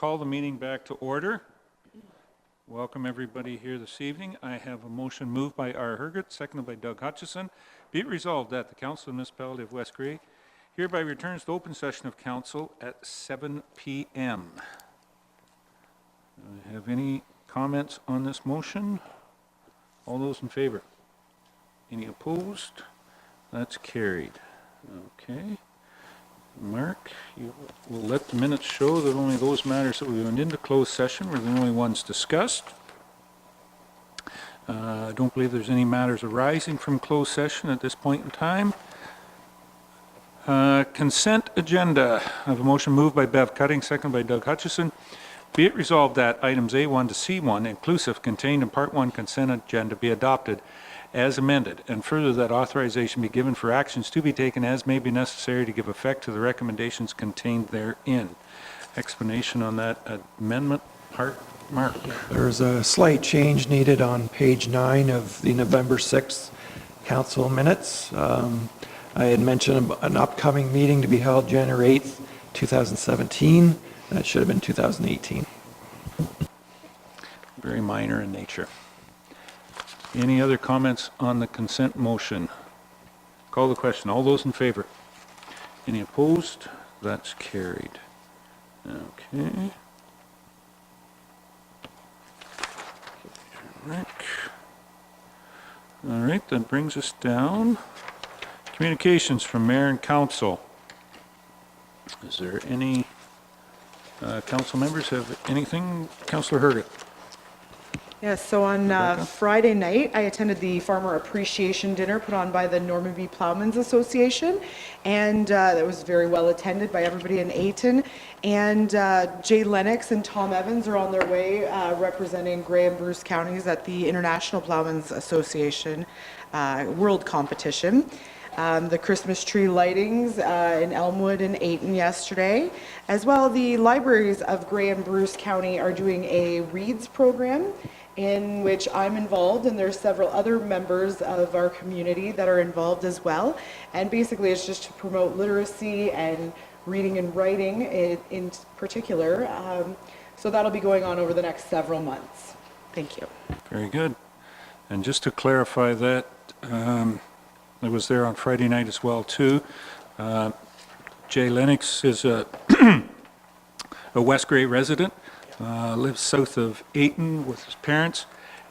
call the meeting back to order. Welcome everybody here this evening. I have a motion moved by R. Herget, seconded by Doug Hutchison. Be it resolved that the Council of the Municipality of West Grey hereby returns to open session of Council at 7 p.m. Do I have any comments on this motion? All those in favor? Any opposed? That's carried. Okay. Mark, you will let the minutes show that only those matters that we went into closed session were the only ones discussed. I don't believe there's any matters arising from closed session at this point in time. Consent agenda. I have a motion moved by Bev Cutting, seconded by Doug Hutchison. Be it resolved that items A1 to C1 inclusive contained in Part 1 consent agenda be adopted as amended, and further that authorization be given for actions to be taken as may be necessary to give effect to the recommendations contained therein. Explanation on that amendment part, Mark. There's a slight change needed on page 9 of the November 6th council minutes. I had mentioned an upcoming meeting to be held January 8th, 2017. That should have been 2018. Very minor in nature. Any other comments on the consent motion? Call the question. All those in favor? Any opposed? That's carried. Okay. All right, that brings us down. Communications from Mayor and Council. Is there any council members have anything? Councillor Herget. Yes, so on Friday night, I attended the Farmer Appreciation Dinner put on by the Normanby Plowmen's Association, and that was very well attended by everybody in Ayton. And Jay Lennox and Tom Evans are on their way representing Grey and Bruce counties at the International Plowmen's Association World Competition. The Christmas tree lightings in Elmwood and Ayton yesterday. As well, the libraries of Grey and Bruce County are doing a Reads program in which I'm involved, and there's several other members of our community that are involved as well. And basically it's just to promote literacy and reading and writing in particular. So that'll be going on over the next several months. Thank you. Very good. And just to clarify that, I was there on Friday night as well too. Jay Lennox is a West Grey resident, lives south of Ayton with his parents,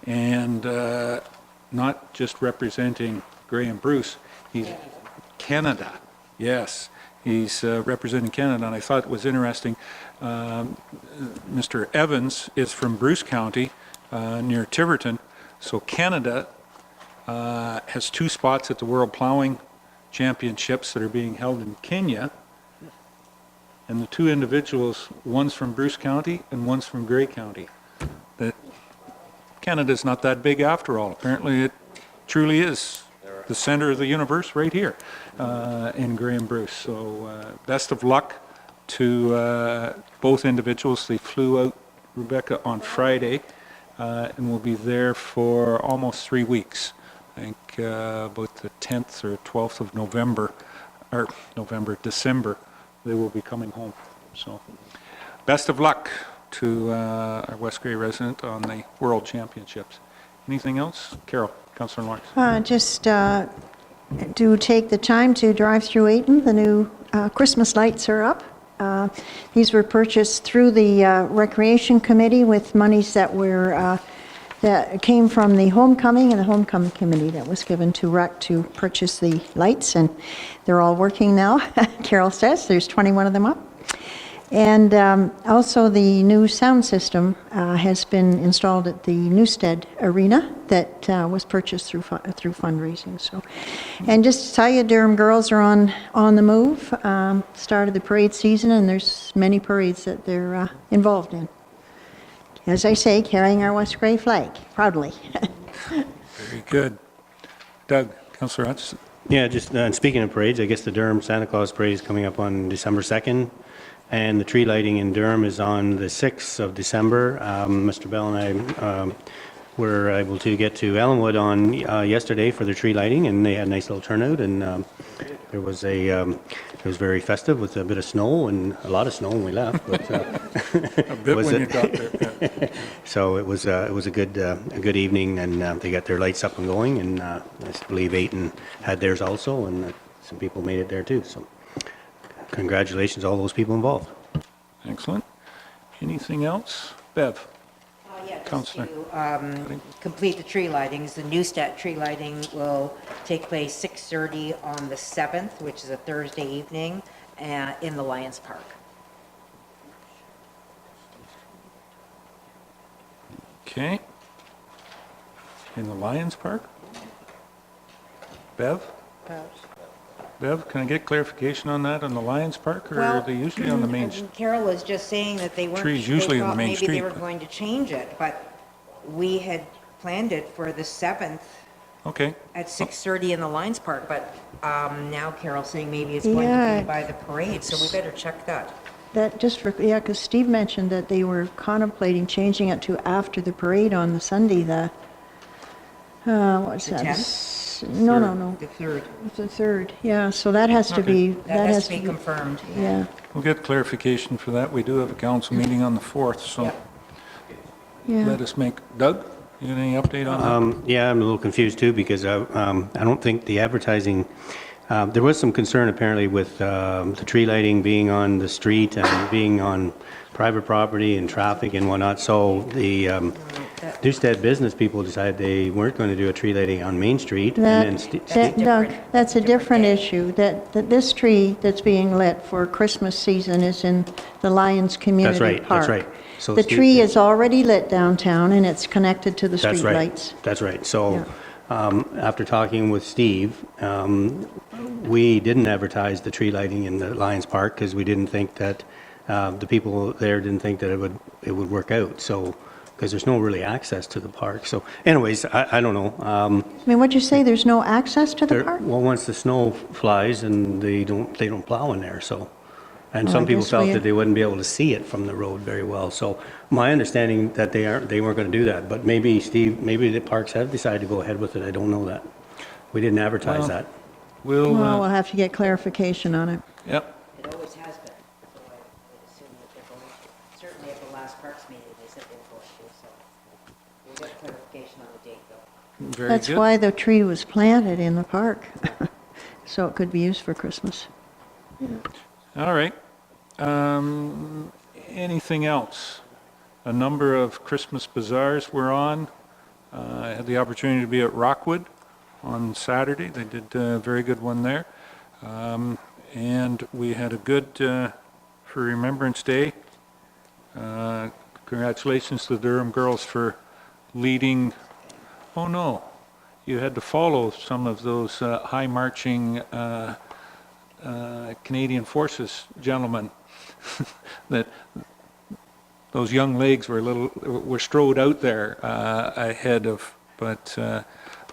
and not just representing Grey and Bruce, he's Canada. Yes, he's representing Canada, and I thought it was interesting. Mr. Evans is from Bruce County, near Tiverton, so Canada has 2 spots at the World Plowing Championships that are being held in Kenya. And the 2 individuals, one's from Bruce County and one's from Grey County. Canada's not that big after all. Apparently it truly is the center of the universe right here in Grey and Bruce. So best of luck to both individuals. They flew out, Rebecca, on Friday and will be there for almost 3 weeks. I think about the 10th or 12th of December, they will be coming home. So best of luck to our West Grey resident on the World Championships. Anything else? Carol, Councillor Lawrence. Just do take the time to drive through Ayton. The new Christmas lights are up. These were purchased through the Recreation Committee with monies that were that came from the Homecoming and the Homecoming Committee that was given to REC to purchase the lights, and they're all working now. Carol says there's 21 of them up. And also the new sound system has been installed at the Newstead Arena that was purchased through fundraising. So, and just to tell you, Durham girls are on the move. Started the parade season, and there's many parades that they're involved in. As I say, carrying our West Grey flag proudly. Very good. Doug, Councillor Hutchison. Yeah, just speaking of parades, I guess the Durham Santa Claus Parade is coming up on December 2nd, and the tree lighting in Durham is on the 6th of December. Mr. Bell and I were able to get to Ellenwood on yesterday for the tree lighting, and they had a nice little turnout, and There was it was very festive with a bit of snow and a lot of snow when we left, but A bit was when it- you got there. Yeah. so it was a good evening, and they got their lights up and going, and I believe Ayton had theirs also, and some people made it there too. So congratulations to all those people involved. Excellent. Anything else? Bev? Yeah, just Councillor. to complete the tree lightings, the Newstat tree lighting will take place 6:30 on the 7th, which is a Thursday evening, in the Lions Park. Okay. In the Lions Park? Bev? Bev, can I get clarification on that, on the Lions Park, or are they usually on the main? Carol was just saying that they weren't. Trees they usually on the thought main Maybe street, they were but- going to change it, but we had planned it for the 7th Okay, at 6:30 in the Lions Park, but now Carol's saying maybe it's going to Yeah. be by the parade, so we better check that. That just for, yeah, because Steve mentioned that they were contemplating changing it to after the parade on the Sunday, what's The that? 10th? No, The 3rd. the 3rd, yeah, so that has to Okay. be, That has to be confirmed. yeah. we'll get clarification for that. We do have a council meeting on the 4th, so Yeah. Yeah. let us make, Doug, you got any update on that? Yeah, I'm a little confused too, because I don't think the advertising, there was some concern apparently with the tree lighting being on the street and being on private property and traffic and whatnot, so the Newstead business people decided they weren't going to do a tree lighting on Main Street. And then Doug, that's a different day. issue, that this tree that's being lit for Christmas season is in the Lions Community Park. That's right. So The Steve- tree is already lit downtown, and it's connected to the That's right. streetlights. That's right. So, after talking with Steve, we didn't advertise the tree lighting in the Lions Park because we didn't think that, the people there didn't think that it would work out. So, because there's no really access to the park. So anyways, I don't know. I mean, what'd you say, there's no access to the park? Well, once the snow flies and they don't plow in there, so. And Well, some I people guess felt we- that they wouldn't be able to see it from the road very well. So my understanding that they weren't going to do that, but maybe Steve, maybe the parks have decided to go ahead with it. I don't know that. We didn't advertise Well, that. We'll, Well, we'll have to get clarification on it. yep, It always has been, so I would assume that they're going to. Certainly at the last Parks meeting, they said they were going to, so we'll get clarification on the date, though. very That's good. why the tree was planted in the park, so it could be used for Christmas. All right. Anything else? A number of Christmas bazaars were on. I had the opportunity to be at Rockwood on Saturday. They did a very good one there. And we had a good, for Remembrance Day. Congratulations to the Durham girls for leading, oh no, you had to follow some of those high marching Canadian Forces gentlemen that those young legs were strode out there ahead of, but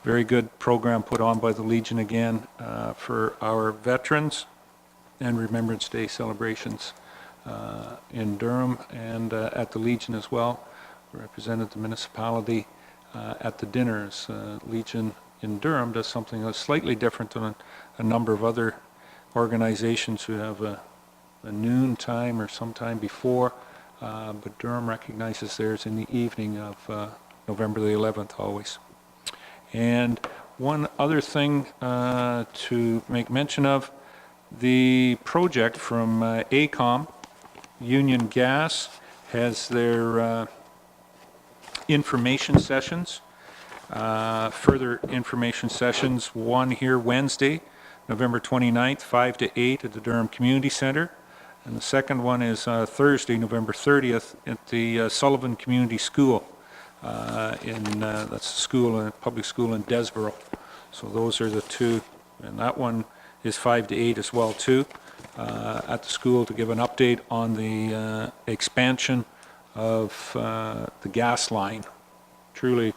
very good program put on by the Legion again for our veterans and Remembrance Day celebrations in Durham and at the Legion as well. Represented the municipality at the dinners. Legion in Durham does something that's slightly different than a number of other organizations who have a noon time or sometime before, but Durham recognizes theirs in the evening of November the 11th always. And one other thing to make mention of, the project from AECOM, Union Gas, has their information sessions, further information sessions, one here Wednesday, November 29th, 5 to 8 at the Durham Community Center. And the second one is Thursday, November 30th at the Sullivan Community School. That's a school, a public school in Desborough. So those are the two. And that one is 5 to 8 as well too, at the school to give an update on the expansion of the gas line. Truly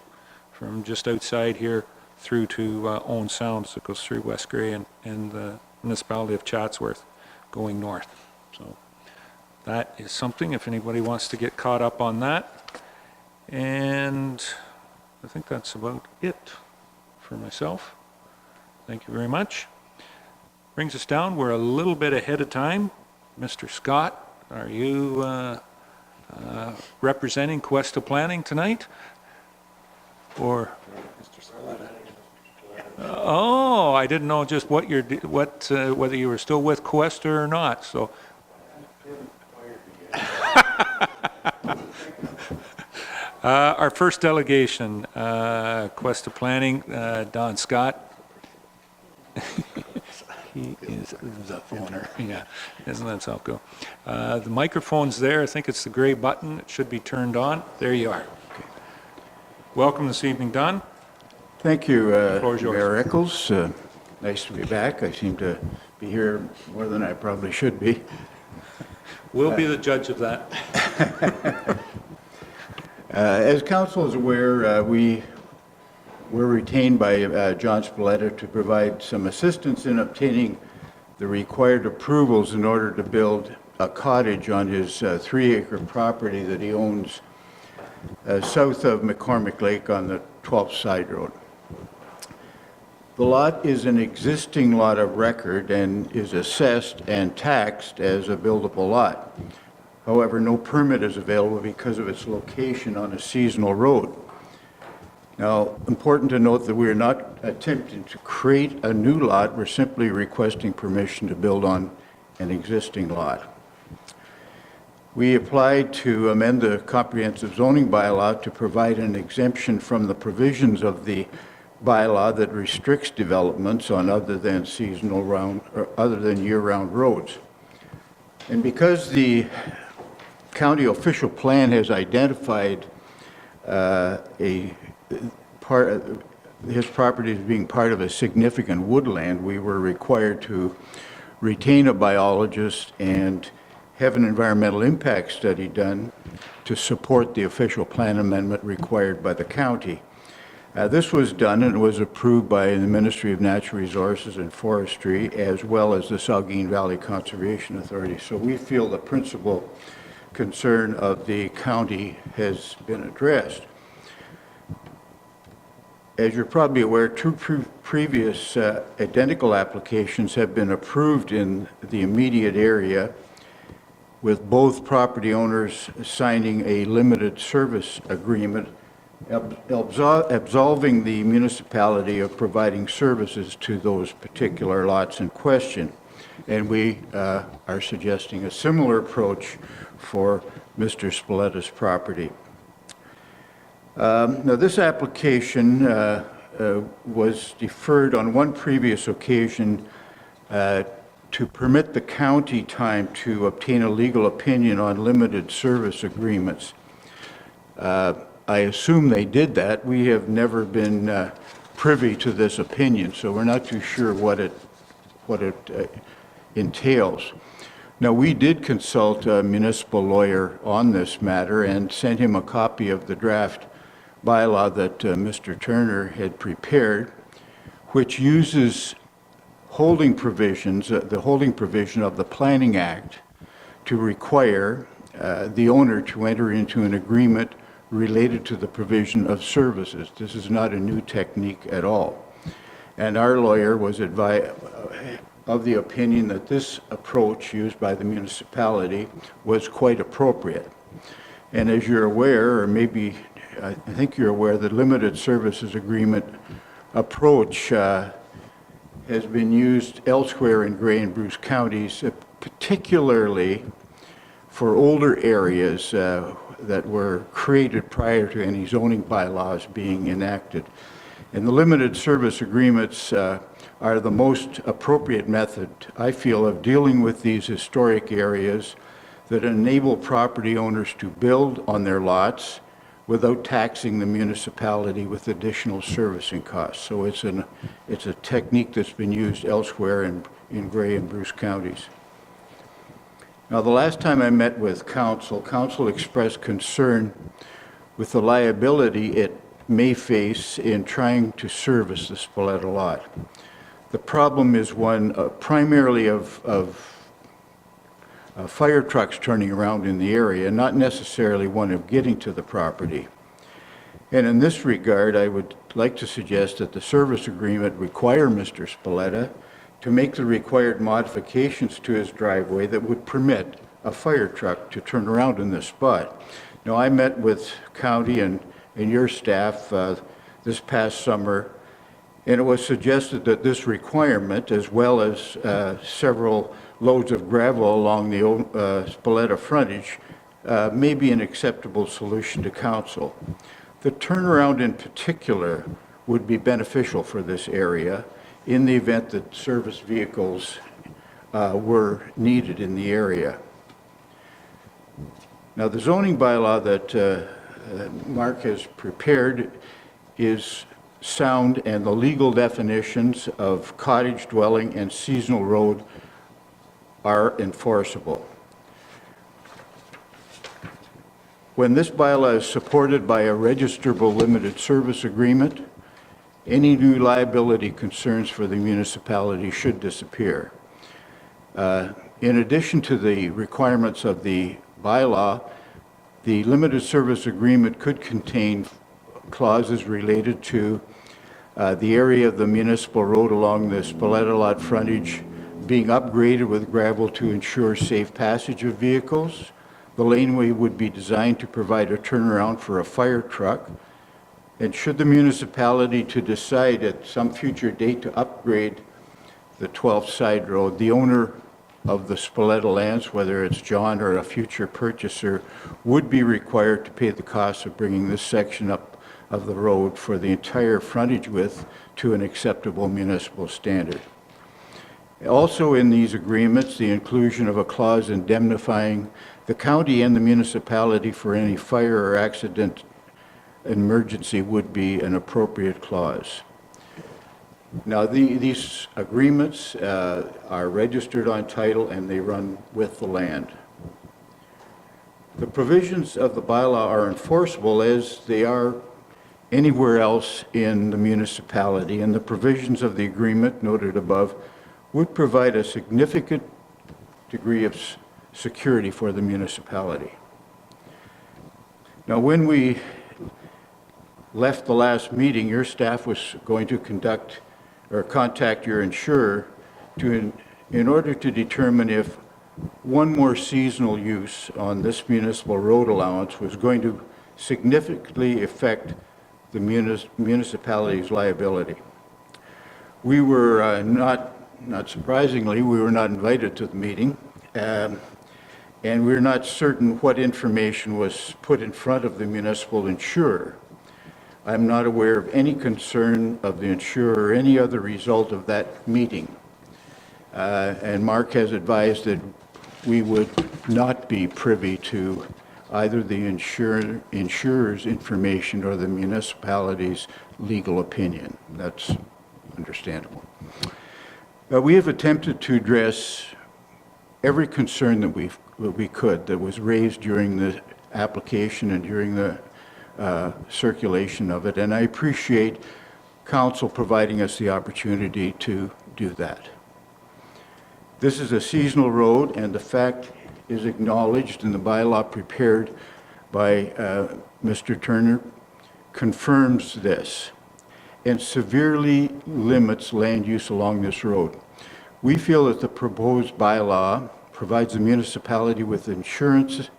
from just outside here through to Owen Sound, so it goes through West Grey and the municipality of Chatsworth going north. So that is something, if anybody wants to get caught up on that. And I think that's about it for myself. Thank you very much. brings us down. We're a little bit ahead of time. Mr. Scott, are you representing Cuesta Planning tonight? Or? Oh, I didn't know just what whether you were still with Cuesta or not, so. Our first delegation, Cuesta Planning, Don Scott. He is the owner, yeah, isn't that how it go? The microphone's there, I think it's the gray button, it should be turned on. There you are. Okay. Welcome this evening, Don. Thank you, floor is yours. Mayor Eccles. Nice to be back. I seem to be here more than I probably should be. We'll be the judge of that. As council is aware, we were retained by John Spalletta to provide some assistance in obtaining the required approvals in order to build a cottage on his 3-acre property that he owns south of McCormick Lake on the 12th Side Road. The lot is an existing lot of record and is assessed and taxed as a buildable lot. However, no permit is available because of its location on a seasonal road. Now, important to note that we are not attempting to create a new lot, we're simply requesting permission to build on an existing lot. We applied to amend the comprehensive zoning bylaw to provide an exemption from the provisions of the bylaw that restricts developments on other than year-round roads. And because the county official plan has identified his property as being part of a significant woodland, we were required to retain a biologist and have an environmental impact study done to support the official plan amendment required by the county. This was done and was approved by the Ministry of Natural Resources and Forestry as well as the Saugeen Valley Conservation Authority. So we feel the principal concern of the county has been addressed. As you're probably aware, 2 previous identical applications have been approved in the immediate area, with both property owners signing a limited service agreement absolving the municipality of providing services to those particular lots in question. And we are suggesting a similar approach for Mr. Spalletta's property. Now, this application was deferred on one previous occasion to permit the county time to obtain a legal opinion on limited service agreements. I assume they did that. We have never been privy to this opinion, so we're not too sure what it entails. Now, we did consult a municipal lawyer on this matter and sent him a copy of the draft bylaw that Mr. Turner had prepared, which uses holding provisions, the holding provision of the Planning Act to require the owner to enter into an agreement related to the provision of services. This is not a new technique at all. And our lawyer was of the opinion that this approach used by the municipality was quite appropriate. And as you're aware, or maybe I think you're aware, the limited services agreement approach has been used elsewhere in Grey and Bruce counties, particularly for older areas that were created prior to any zoning bylaws being enacted. And the limited service agreements are the most appropriate method, I feel, of dealing with these historic areas that enable property owners to build on their lots without taxing the municipality with additional servicing costs. So it's a technique that's been used elsewhere in Grey and Bruce counties. Now, the last time I met with council expressed concern with the liability it may face in trying to service the Spalletta lot. The problem is one primarily of fire trucks turning around in the area, not necessarily one of getting to the property. And in this regard, I would like to suggest that the service agreement require Mr. Spalletta to make the required modifications to his driveway that would permit a fire truck to turn around in this spot. Now, I met with county and your staff this past summer, and it was suggested that this requirement, as well as several loads of gravel along the Spoleta frontage, may be an acceptable solution to council. The turnaround in particular would be beneficial for this area in the event that service vehicles were needed in the area. Now, the zoning bylaw that Mark has prepared is sound, and the legal definitions of cottage dwelling and seasonal road are enforceable. When this bylaw is supported by a registrable limited service agreement, any new liability concerns for the municipality should disappear. In addition to the requirements of the bylaw, the limited service agreement could contain clauses related to the area of the municipal road along the Spoleta lot frontage being upgraded with gravel to ensure safe passage of vehicles. The laneway would be designed to provide a turnaround for a fire truck. And should the municipality to decide at some future date to upgrade the 12th side road, the owner of the Spoleta lands, whether it's John or a future purchaser, would be required to pay the cost of bringing this section up of the road for the entire frontage width to an acceptable municipal standard. Also in these agreements, the inclusion of a clause indemnifying the county and the municipality for any fire or accident emergency would be an appropriate clause. Now, these agreements are registered on title and they run with the land. The provisions of the bylaw are enforceable as they are anywhere else in the municipality, and the provisions of the agreement noted above would provide a significant degree of security for the municipality. Now, when we left the last meeting, your staff was going to conduct or contact your insurer in order to determine if one more seasonal use on this municipal road allowance was going to significantly affect the municipality's liability. We were not surprisingly, we were not invited to the meeting, and we're not certain what information was put in front of the municipal insurer. I'm not aware of any concern of the insurer or any other result of that meeting. And Mark has advised that we would not be privy to either the insurer's information or the municipality's legal opinion. That's understandable. We have attempted to address every concern that we could that was raised during the application and during the circulation of it, and I appreciate council providing us the opportunity to do that. This is a seasonal road, and the fact is acknowledged in the bylaw prepared by Mr. Turner confirms this and severely limits land use along this road. We feel that the proposed bylaw provides the municipality with assurances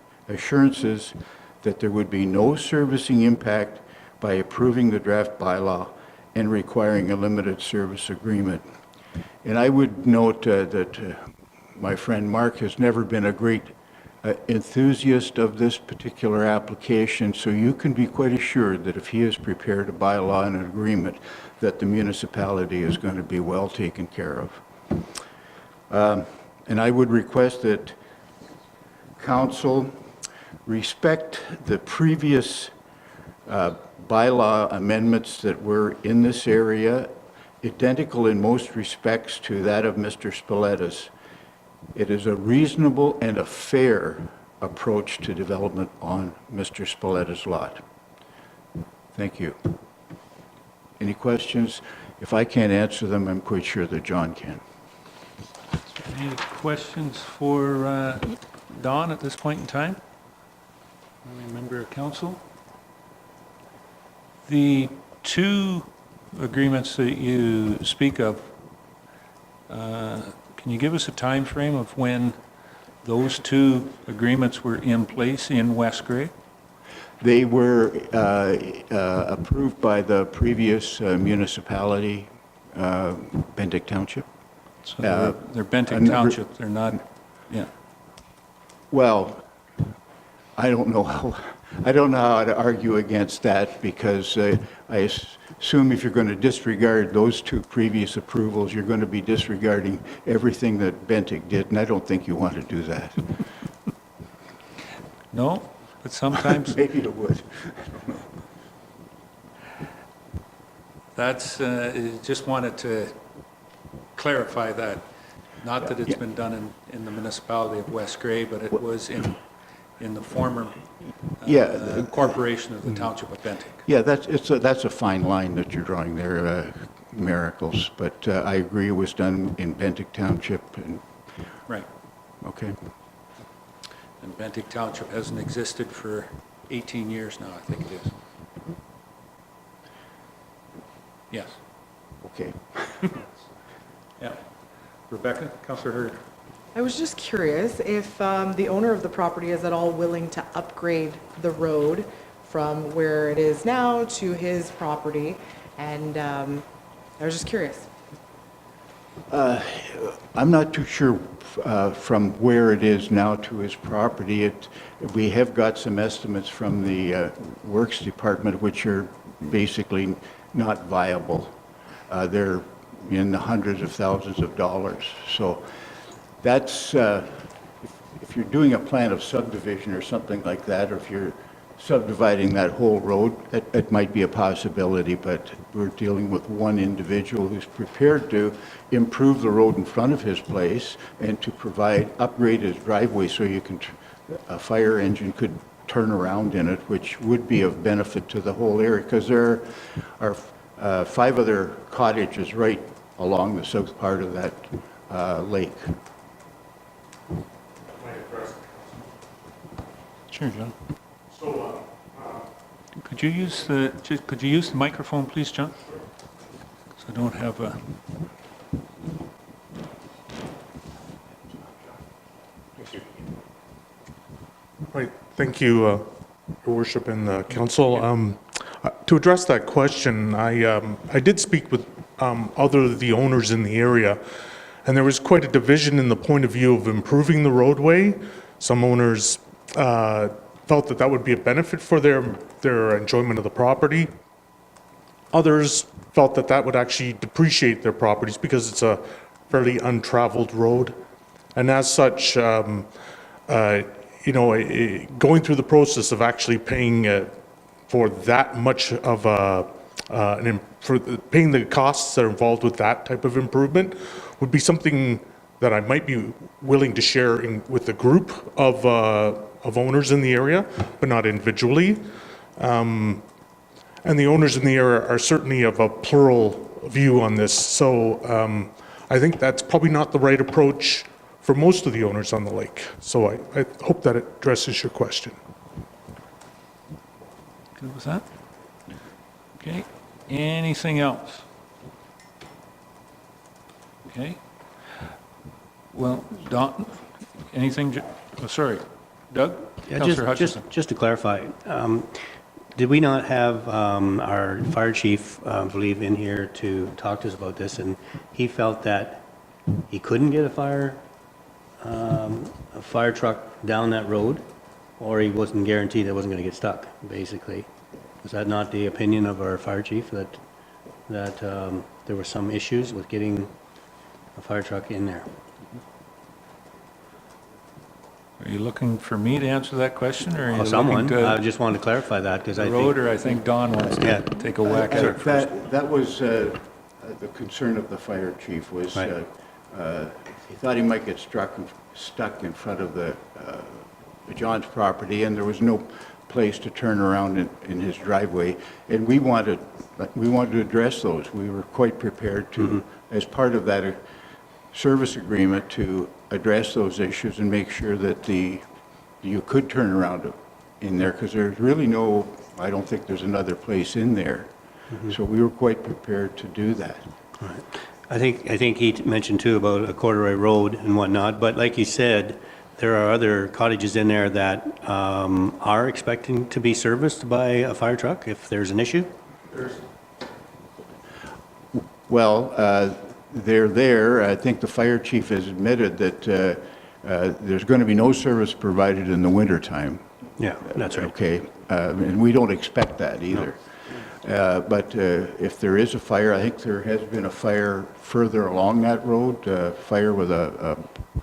that there would be no servicing impact by approving the draft bylaw and requiring a limited service agreement. And I would note that my friend Mark has never been a great enthusiast of this particular application, so you can be quite assured that if he has prepared a bylaw and an agreement, that the municipality is going to be well taken care of. And I would request that council respect the previous bylaw amendments that were in this area, identical in most respects to that of Mr. Spoleta's. It is a reasonable and a fair approach to development on Mr. Spoleta's lot. Thank you. Any questions? If I can't answer them, I'm quite sure that John can. Any questions for Don at this point in time? Any member of council? The two agreements that you speak of, Can you give us a time frame of when those two agreements were in place in West Grey? They were approved by the previous municipality, Bentic Township. So they're Bentic another- Township, they're not, yeah. Well, I don't know how to argue against that, because I assume if you're going to disregard those two previous approvals, you're going to be disregarding everything that Bentic did, and I don't think you want to do that. No, but sometimes Maybe it would. that's, just wanted to clarify that. Not that it's Yeah. been done in the municipality of West Grey, but it was in the former Yeah, corporation of the Township of Bentic. Yeah, that's a fine line that you're drawing there, Miracles, but I agree it was done in Bentic Township, and, Right. okay. And Bentic Township hasn't existed for 18 years now, I think it is. Yes. Okay. Yeah. Rebecca, Councillor Hurd. I was just curious if the owner of the property is at all willing to upgrade the road from where it is now to his property, and I was just curious. I'm not too sure from where it is now to his property. We have got some estimates from the Works Department, which are basically not viable. They're in the hundreds of thousands of dollars. So that's, if you're doing a plan of subdivision or something like that, or if you're subdividing that whole road, it might be a possibility, but we're dealing with one individual who's prepared to improve the road in front of his place and to upgrade his driveway so a fire engine could turn around in it, which would be of benefit to the whole area, because there are 5 other cottages right along the south part of that lake. Sure, John. Could you use the microphone, please, John? So I don't have a... Right, thank you, Your Worship and the council. To address that question, I did speak with the owners in the area, and there was quite a division in the point of view of improving the roadway. Some owners felt that that would be a benefit for their enjoyment of the property. Others felt that that would actually depreciate their properties because it's a fairly untraveled road. And as such, going through the process of actually paying for that much of paying the costs that are involved with that type of improvement would be something that I might be willing to share with a group of owners in the area, but not individually. And the owners in the area are certainly of a plural view on this. So I think that's probably not the right approach for most of the owners on the lake. So I hope that addresses your question. Good with that? Okay. Anything else? Okay. Well, Don, anything, sorry, Doug? Yeah, Councillor Hutchison. just to clarify, did we not have our fire chief, I believe, in here to talk to us about this, and he felt that he couldn't get a fire truck down that road, or he wasn't guaranteed it wasn't going to get stuck, basically? Was that not the opinion of our fire chief, that there were some issues with getting a fire truck in there? Are you looking for me to answer that question, or are you Or looking someone, I to just wanted to clarify that, because I the think... road, or I think Don wants Yeah. to take a whack at it first? That was the concern of the fire chief, was Right. he thought he might get stuck in front of the John's property, and there was no place to turn around in his driveway. And we wanted to address those. We were quite prepared to, as part of that service agreement, to address those issues and make sure that you could turn around in there, because there's really I don't think there's another place in there. So we were quite prepared to do that. I think he mentioned too about a corduroy road and whatnot, but like you said, there are other cottages in there that are expecting to be serviced by a fire truck if there's an issue? Well, they're there. I think the fire chief has admitted that there's going to be no service provided in the wintertime. Yeah, that's right. Okay, and we don't expect that either. But if there is a fire, I think there has been a fire further along that road, fire with a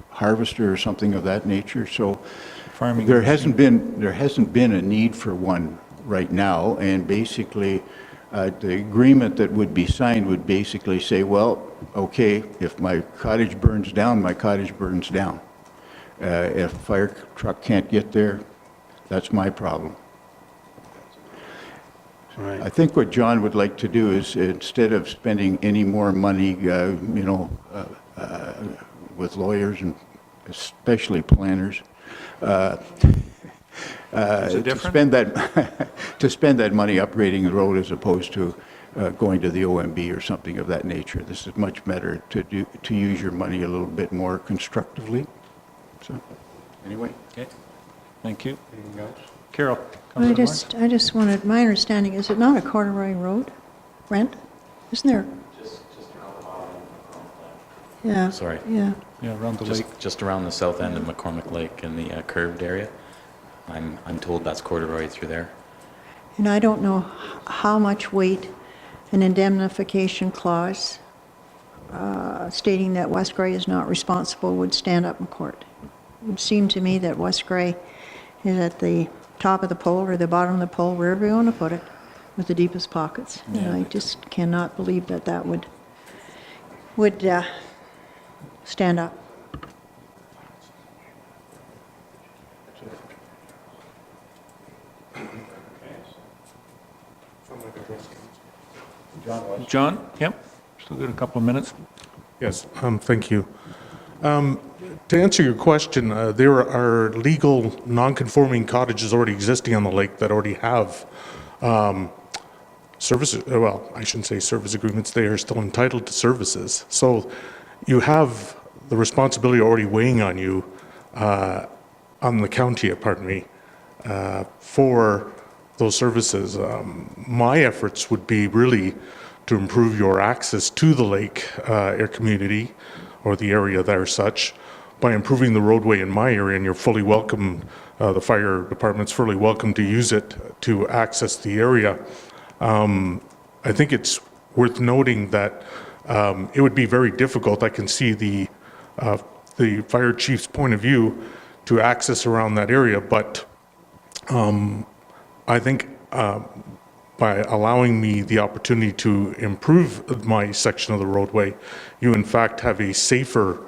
harvester or something of that nature. So Farming there hasn't been a need for one right now. And basically, the agreement that would be signed would basically say, well, okay, if my cottage burns down, my cottage burns down. If a fire truck can't get there, that's my problem. Right. I think what John would like to do is, instead of spending any more money, with lawyers and especially planners, Is it to different? spend that money upgrading the road as opposed to going to the OMB or something of that nature. This is much better to use your money a little bit more constructively. So, anyway. Okay, thank you. Carol? I Councillor Lawrence? just wanted, my understanding, is it not a corduroy road, Brent? Isn't there? Just around the bottom. Yeah. Sorry. Yeah. Yeah, around the lake. Just around the south end of McCormick Lake in the curved area. I'm told that's corduroy through there. And I don't know how much weight an indemnification clause stating that West Grey is not responsible would stand up in court. It would seem to me that West Grey is at the top of the pole or the bottom of the pole, wherever you want to put it, with the deepest pockets. And I just cannot believe that that would stand up. John? Yep, still got a couple of minutes. Yes, thank you. To answer your question, there are legal non-conforming cottages already existing on the lake that already have services, well, I shouldn't say service agreements, they are still entitled to services. So you have the responsibility already weighing on you, on the county, pardon me, for those services. My efforts would be really to improve your access to the lake air community or the area there as such by improving the roadway in my area, and you're fully welcome, the fire department's fully welcome to use it to access the area. I think it's worth noting that it would be very difficult. I can see the fire chief's point of view to access around that area, but I think by allowing me the opportunity to improve my section of the roadway, you in fact have a safer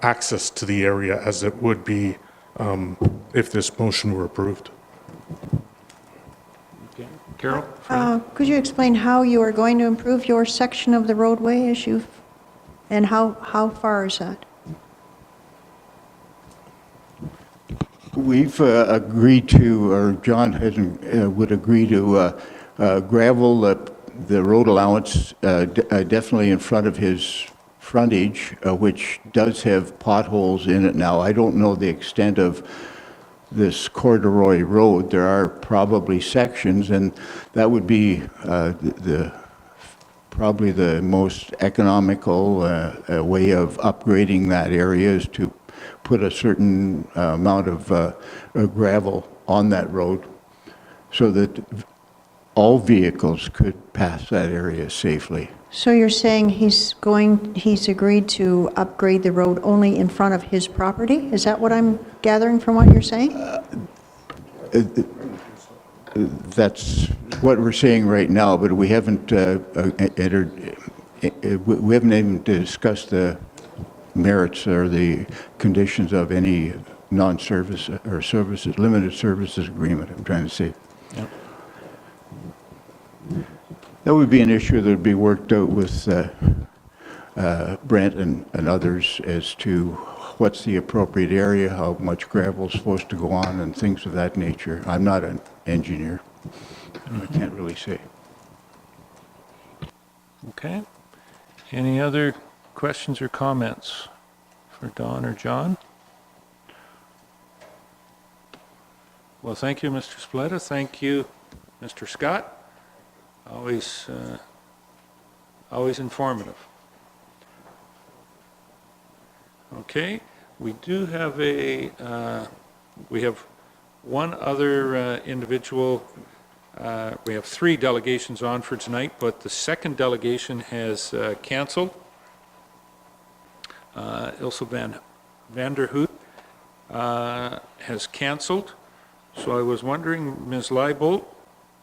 access to the area as it would be if this motion were approved. Okay. Carol? Could you explain how you are going to improve your section of the roadway as you've, and how far is that? We've agreed to, or John hasn't, would agree to gravel the road allowance definitely in front of his frontage, which does have potholes in it now. I don't know the extent of this corduroy road. There are probably sections, and that would be probably the most economical way of upgrading that area is to put a certain amount of gravel on that road so that all vehicles could pass that area safely. So you're saying he's agreed to upgrade the road only in front of his property? Is that what I'm gathering from what you're saying? That's what we're saying right now, but we haven't we haven't even discussed the merits or the conditions of any non-service or services, limited services agreement, I'm trying to say. Yep. That would be an issue that would be worked out with Brent and others as to what's the appropriate area, how much gravel is supposed to go on, and things of that nature. I'm not an engineer. I can't really say. Okay. Any other questions or comments for Don or John? Well, thank you, Mr. Spletta. Thank you, Mr. Scott. Always informative. Okay, we do have we have one other individual. We have 3 delegations on for tonight, but the second delegation has canceled. Ilse van der Hout has canceled. So I was wondering, Ms. Leibold,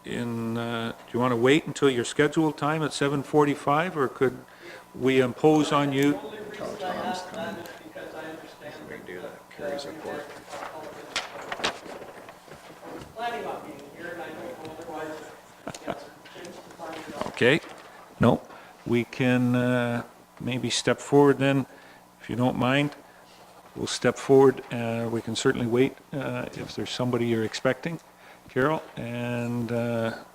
do you want to wait until your scheduled time at 7:45, or could we impose on you? Okay, no, we can maybe step forward then, if you don't mind. We'll step forward. We can certainly wait if there's somebody you're expecting, Carol, and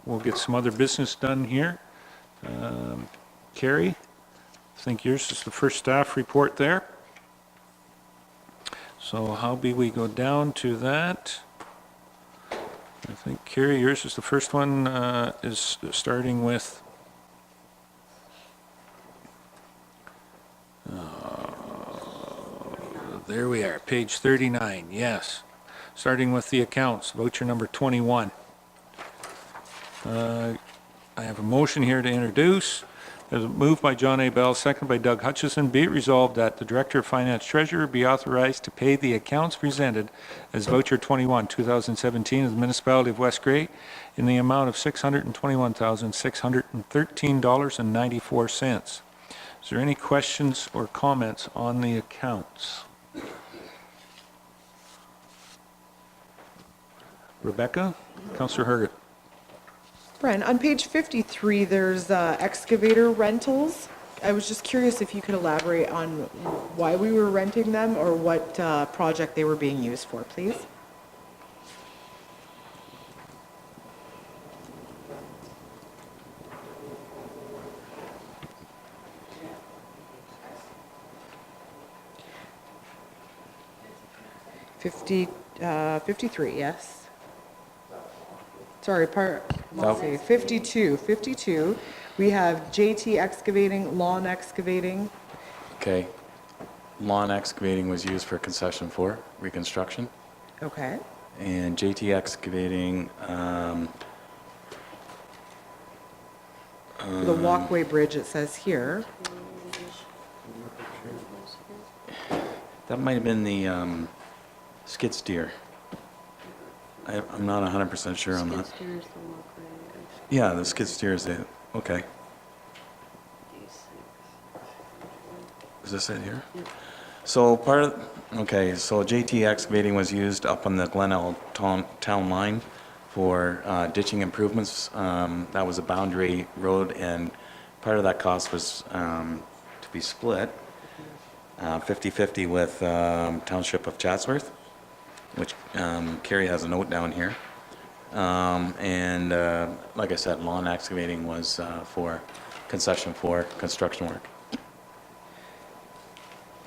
we'll get some other business done here. Carrie, I think yours is the first staff report there. So how be we go down to that? I think, Carrie, yours is the first one, is starting with there we are, page 39, yes. Starting with the accounts, voucher number 21. I have a motion here to introduce. There's a move by John A. Bell, second by Doug Hutchison. Be it resolved that the Director of Finance Treasurer be authorized to pay the accounts presented as voucher 21, 2017 of the Municipality of West Grey in the amount of $621,613.94. Is there any questions or comments on the accounts? Rebecca? Councillor Herget. Brian, on page 53, there's excavator rentals. I was just curious if you could elaborate on why we were renting them or what project they were being used for, please. $53, yes. Sorry, let's see, 52. We have JT Excavating, Lawn Excavating. Okay. Lawn excavating was used for concession 4, reconstruction. Okay. And JT excavating, The walkway bridge, it says here. that might have been the skid steer. I'm not 100% sure on that. Yeah, the skid steer is it. Okay. Is this it here? So so JT excavating was used up on the Glenelg town line for ditching improvements. That was a boundary road, and part of that cost was to be split 50-50 with Township of Chatsworth, which Carrie has a note down here. And like I said, lawn excavating was for concession for construction work.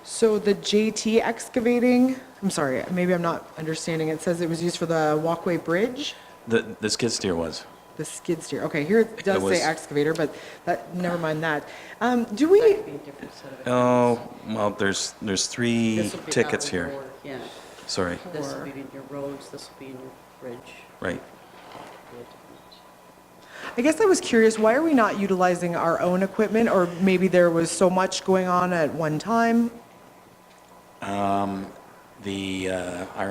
So the JT Excavating, I'm sorry, maybe I'm not understanding. It says it was used for the walkway bridge? The skid steer was. The skid steer. Okay, here it does was- say excavator, but never mind that. Do we, Oh, well, there's 3 tickets here. Yeah, Sorry, this will be in your roads, this will be in your bridge. right. I guess I was curious, why are we not utilizing our own equipment? Or maybe there was so much going on at one time? Our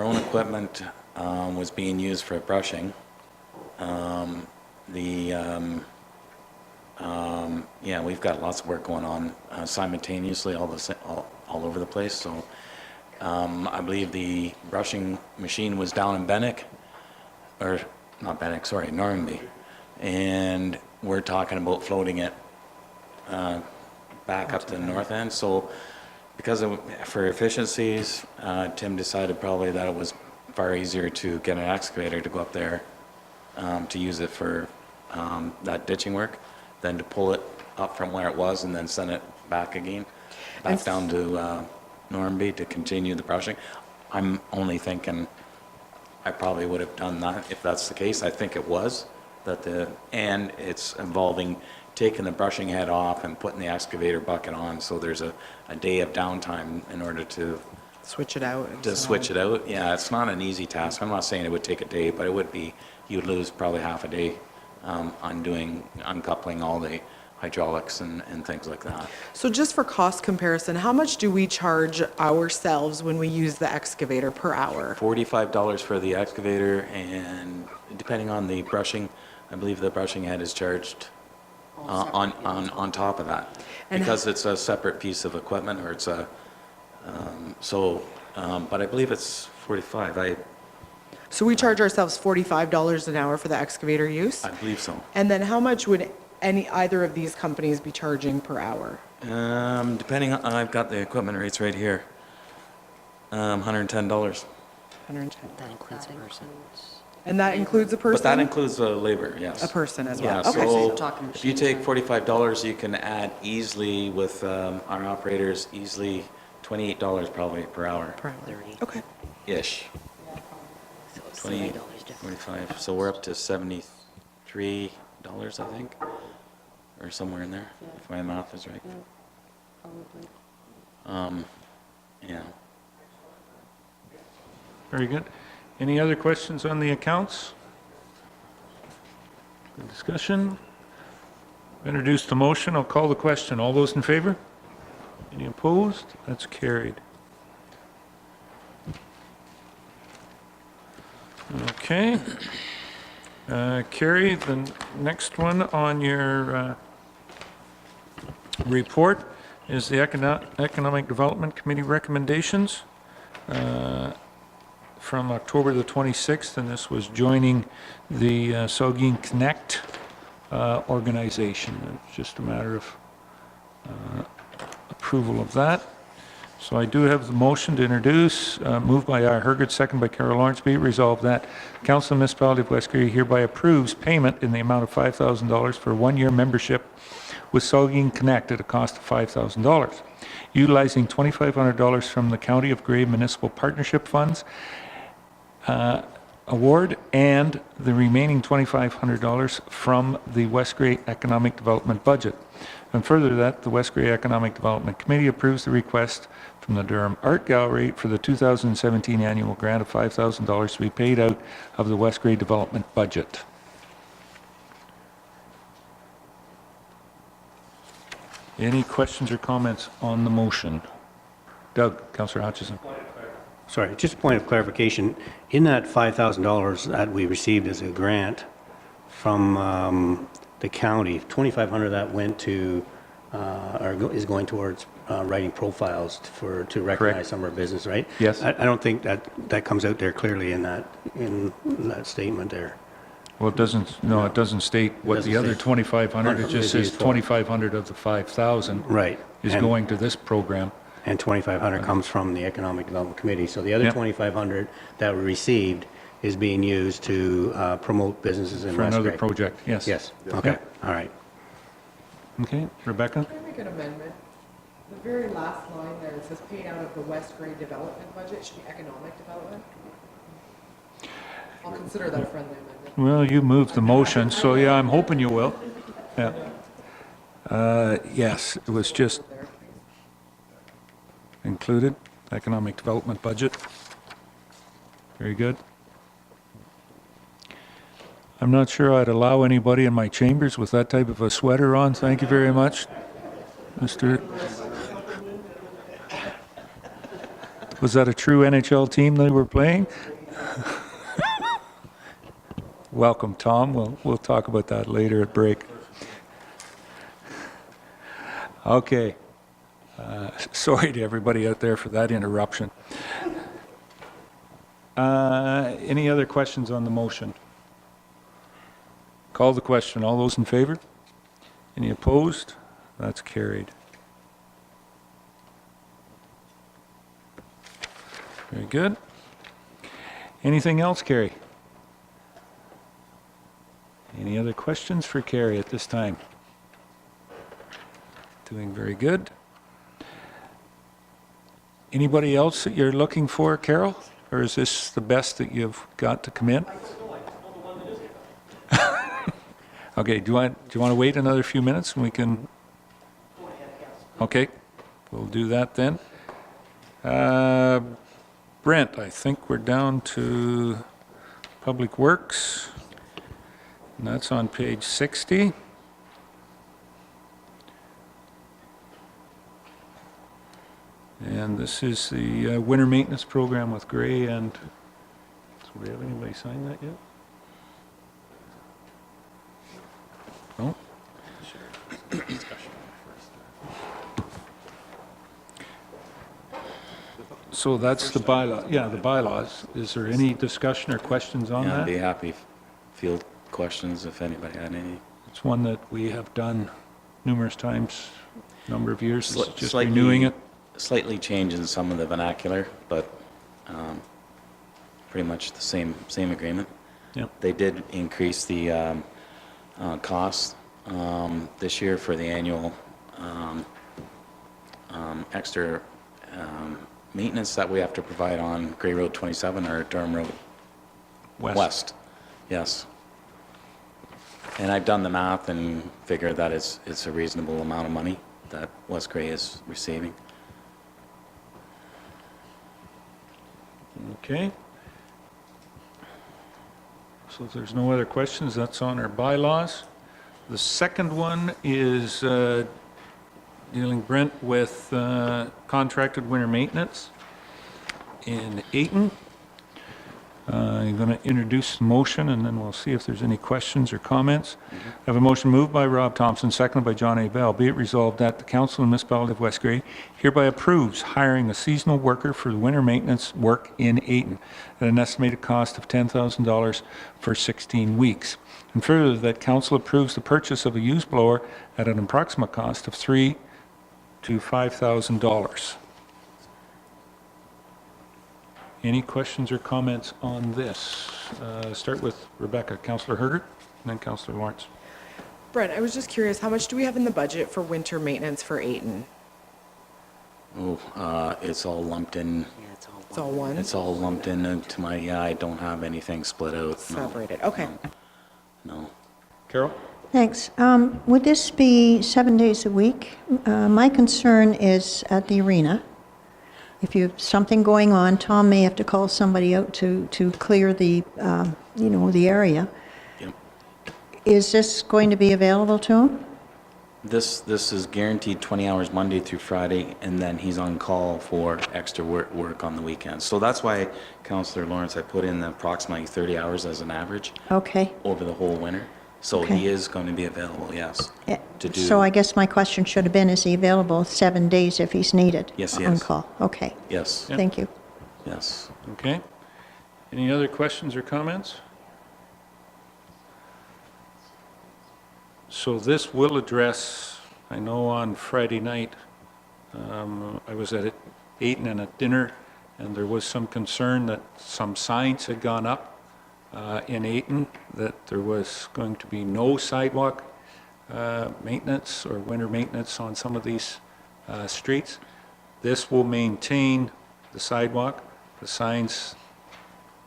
own equipment was being used for brushing. Yeah, we've got lots of work going on simultaneously all over the place. So I believe the brushing machine was down in Benwick, or not Benwick, sorry, Normanby. And we're talking about floating it back up to the north end. So for efficiencies, Tim decided probably that it was far easier to get an excavator to go up there to use it for that ditching work than to pull it up from where it was and then send it back again, And back down to Normanby to continue the brushing. I'm only thinking I probably would have done that if that's the case. I think it was, and it's involving taking the brushing head off and putting the excavator bucket on, so there's a day of downtime in order to Switch it out. and to so switch on. it out. Yeah, it's not an easy task. I'm not saying it would take a day, but it would be, you'd lose probably half a day uncoupling all the hydraulics and things like that. So just for cost comparison, how much do we charge ourselves when we use the excavator per hour? $45 for the excavator, and depending on the brushing, I believe the brushing head is charged on top of that. And Because it's a separate piece of equipment, or it's a, but I believe it's 45. So we charge ourselves $45 an hour for the excavator use? I believe so. And then how much would either of these companies be charging per hour? Depending on, I've got the equipment rates right here. $110. 110. That includes a person. And that includes a person? But that includes the labor, yes. A person as well? Yeah, Okay. so so talking if you machines, take $45, you can add easily with our operators, easily $28 probably per hour, Per hour. 30. Okay. ish. So it's 20, $30 difference. 45, so we're up to $73, I think, or somewhere in there, if my math is right. Yeah. Very good. Any other questions on the accounts? Good discussion. Introduced the motion, I'll call the question. All those in favor? Any opposed? That's carried. Okay. Carrie, the next one on your report is the Economic Development Committee recommendations from October the 26th, and this was joining the Saugeen Connect organization. It's just a matter of approval of that. So I do have the motion to introduce, moved by R. Hergert, second by Carol Lawrence. Be it resolved that Council of the Municipality of West Garry hereby approves payment in the amount of $5,000 for a one-year membership with Saugeen Connect at a cost of $5,000, utilizing $2,500 from the County of Grey Municipal Partnership Funds award and the remaining $2,500 from the West Grey Economic Development budget. And further that, the West Grey Economic Development Committee approves the request from the Durham Art Gallery for the 2017 annual grant of $5,000 to be paid out of the West Grey Development budget. Any questions or comments on the motion? Doug, Councillor Hutchison. Sorry, just a point of clarification. In that $5,000 that we received as a grant from the county, 2,500 of that went to, is going towards writing profiles to recognize some of our business, right? Yes. I don't think that comes out there clearly in that statement there. Well, it doesn't, no, it doesn't state what Doesn't the other state. 2,500, it just It's says used for. 2,500 of the 5,000 Right. is And- going to this program. And 2,500 comes from the Economic Development Committee. So the other Yep. 2,500 that we received is being used to promote businesses in For West another Grey. project, yes. Yes, okay, Yep. all right. Okay, Rebecca? Can I make an amendment? The very last line there, it says paid out of the West Grey Development budget, it should be economic development. I'll consider that a friendly amendment. Well, you moved the motion, so yeah, I'm hoping you will. Yeah. Yes, it was just There, please. included, economic development budget. Very good. I'm not sure I'd allow anybody in my chambers with that type of a sweater on. Thank you very much, Mr. Was that a true NHL team they were playing? Welcome, Tom. We'll talk about that later at break. Okay. Sorry to everybody out there for that interruption. Any other questions on the motion? Call the question. All those in favor? Any opposed? That's carried. Very good. Anything else, Carrie? Any other questions for Carrie at this time? Doing very good. Anybody else that you're looking for, Carol? Or is this the best that you've got to come in? Okay, do you want to wait another few minutes and we can? Okay, we'll do that then. Brent, I think we're down to Public Works, and that's on page 60. And this is the winter maintenance program with Gray, and so we have anybody sign that yet? No? So that's the bylaw, yeah, the bylaws. Is there any discussion or questions on Yeah, I'd be that? happy to field questions if anybody had any. It's one that we have done numerous times, number of years, This is just Slightly- renewing it. Slightly changing some of the vernacular, but pretty much the same agreement. Yep. They did increase the cost this year for the annual extra maintenance that we have to provide on Gray Road 27 or Durham Road West. Yes. And I've done the math and figured that it's a reasonable amount of money that West Gray is receiving. Okay. So if there's no other questions, that's on our bylaws. The second one is dealing, Brent, with contracted winter maintenance in Ayton. I'm going to introduce the motion, and then we'll see if there's any questions or comments. I have a motion moved by Rob Thompson, seconded by John A. Bell. Be it resolved that the Council of the Municipality of West Gray hereby approves hiring a seasonal worker for the winter maintenance work in Ayton at an estimated cost of $10,000 for 16 weeks. And further, that Council approves the purchase of a used blower at an approximate cost of $3,000 to $5,000. Any questions or comments on this? Start with Rebecca, Councillor Hergert, and then Councillor Lawrence. Brent, I was just curious, how much do we have in the budget for winter maintenance for Ayton? Oh, it's all lumped in. Yeah, it's all It's all one? It's all lumped into my, yeah, I don't have anything split out. No. Separated, okay. No. Carol? Thanks. Would this be 7 days a week? My concern is at the arena. If you have something going on, Tom may have to call somebody out to clear the, the area. Yep. Is this going to be available to him? This is guaranteed 20 hours Monday through Friday, and then he's on call for extra work on the weekends. So that's why, Councillor Lawrence, I put in approximately 30 hours as an average Okay. over the whole winter. So Okay. he is going to be available, yes, to do. So I guess my question should have been, is he available 7 days if he's needed? Yes, he On is. call, okay. Yes, Thank you. yes. Okay. Any other questions or comments? So this will address, I know on Friday night, I was at Ayton and at dinner, and there was some concern that some signs had gone up in Ayton, that there was going to be no sidewalk maintenance or winter maintenance on some of these streets. This will maintain the sidewalk. The signs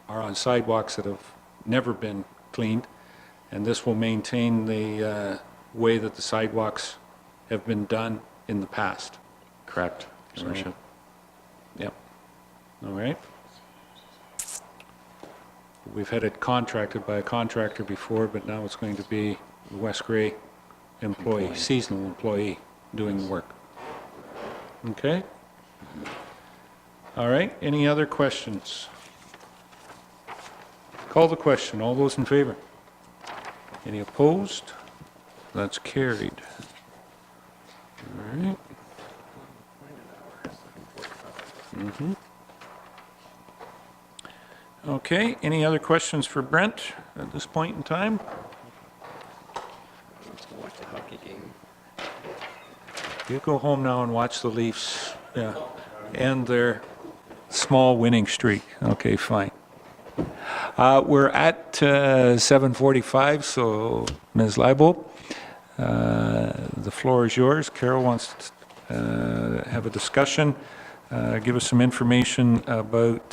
are on sidewalks that have never been cleaned, and this will maintain the way that the sidewalks have been done in the past. Correct, Your Worship. Yep. All right. We've had it contracted by a contractor before, but now it's going to be a West Gray employee, seasonal employee doing the work. Okay? All right, any other questions? Call the question. All those in favor? Any opposed? That's carried. All right. Okay, any other questions for Brent at this point in time? You go home now and watch the Leafs, yeah, and their small winning streak. Okay, fine. We're at 7:45, so Ms. Leibold, the floor is yours. Carol wants to have a discussion give us some information about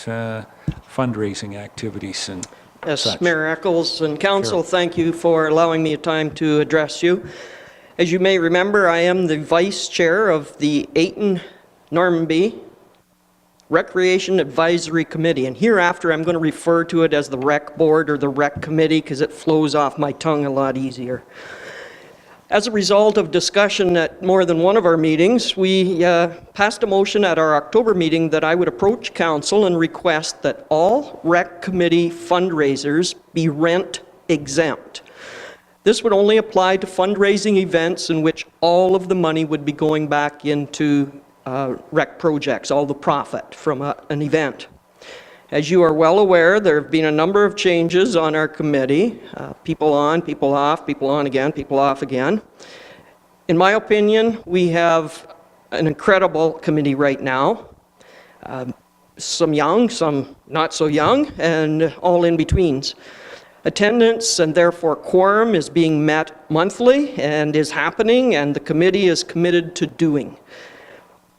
fundraising activities and Yes, such. Mayor Eccles and Council, Sure. thank you for allowing me a time to address you. As you may remember, I am the Vice Chair of the Ayton-Normanby Recreation Advisory Committee, and hereafter I'm going to refer to it as the Rec Board or the Rec Committee because it flows off my tongue a lot easier. As a result of discussion at more than one of our meetings, we passed a motion at our October meeting that I would approach council and request that all Rec Committee fundraisers be rent exempt. This would only apply to fundraising events in which all of the money would be going back into rec projects, all the profit from an event. As you are well aware, there have been a number of changes on our committee, people on, people off, people on again, people off again. In my opinion, we have an incredible committee right now. Some young, some not so young, and all in betweens. Attendance and therefore quorum is being met monthly and is happening, and the committee is committed to doing.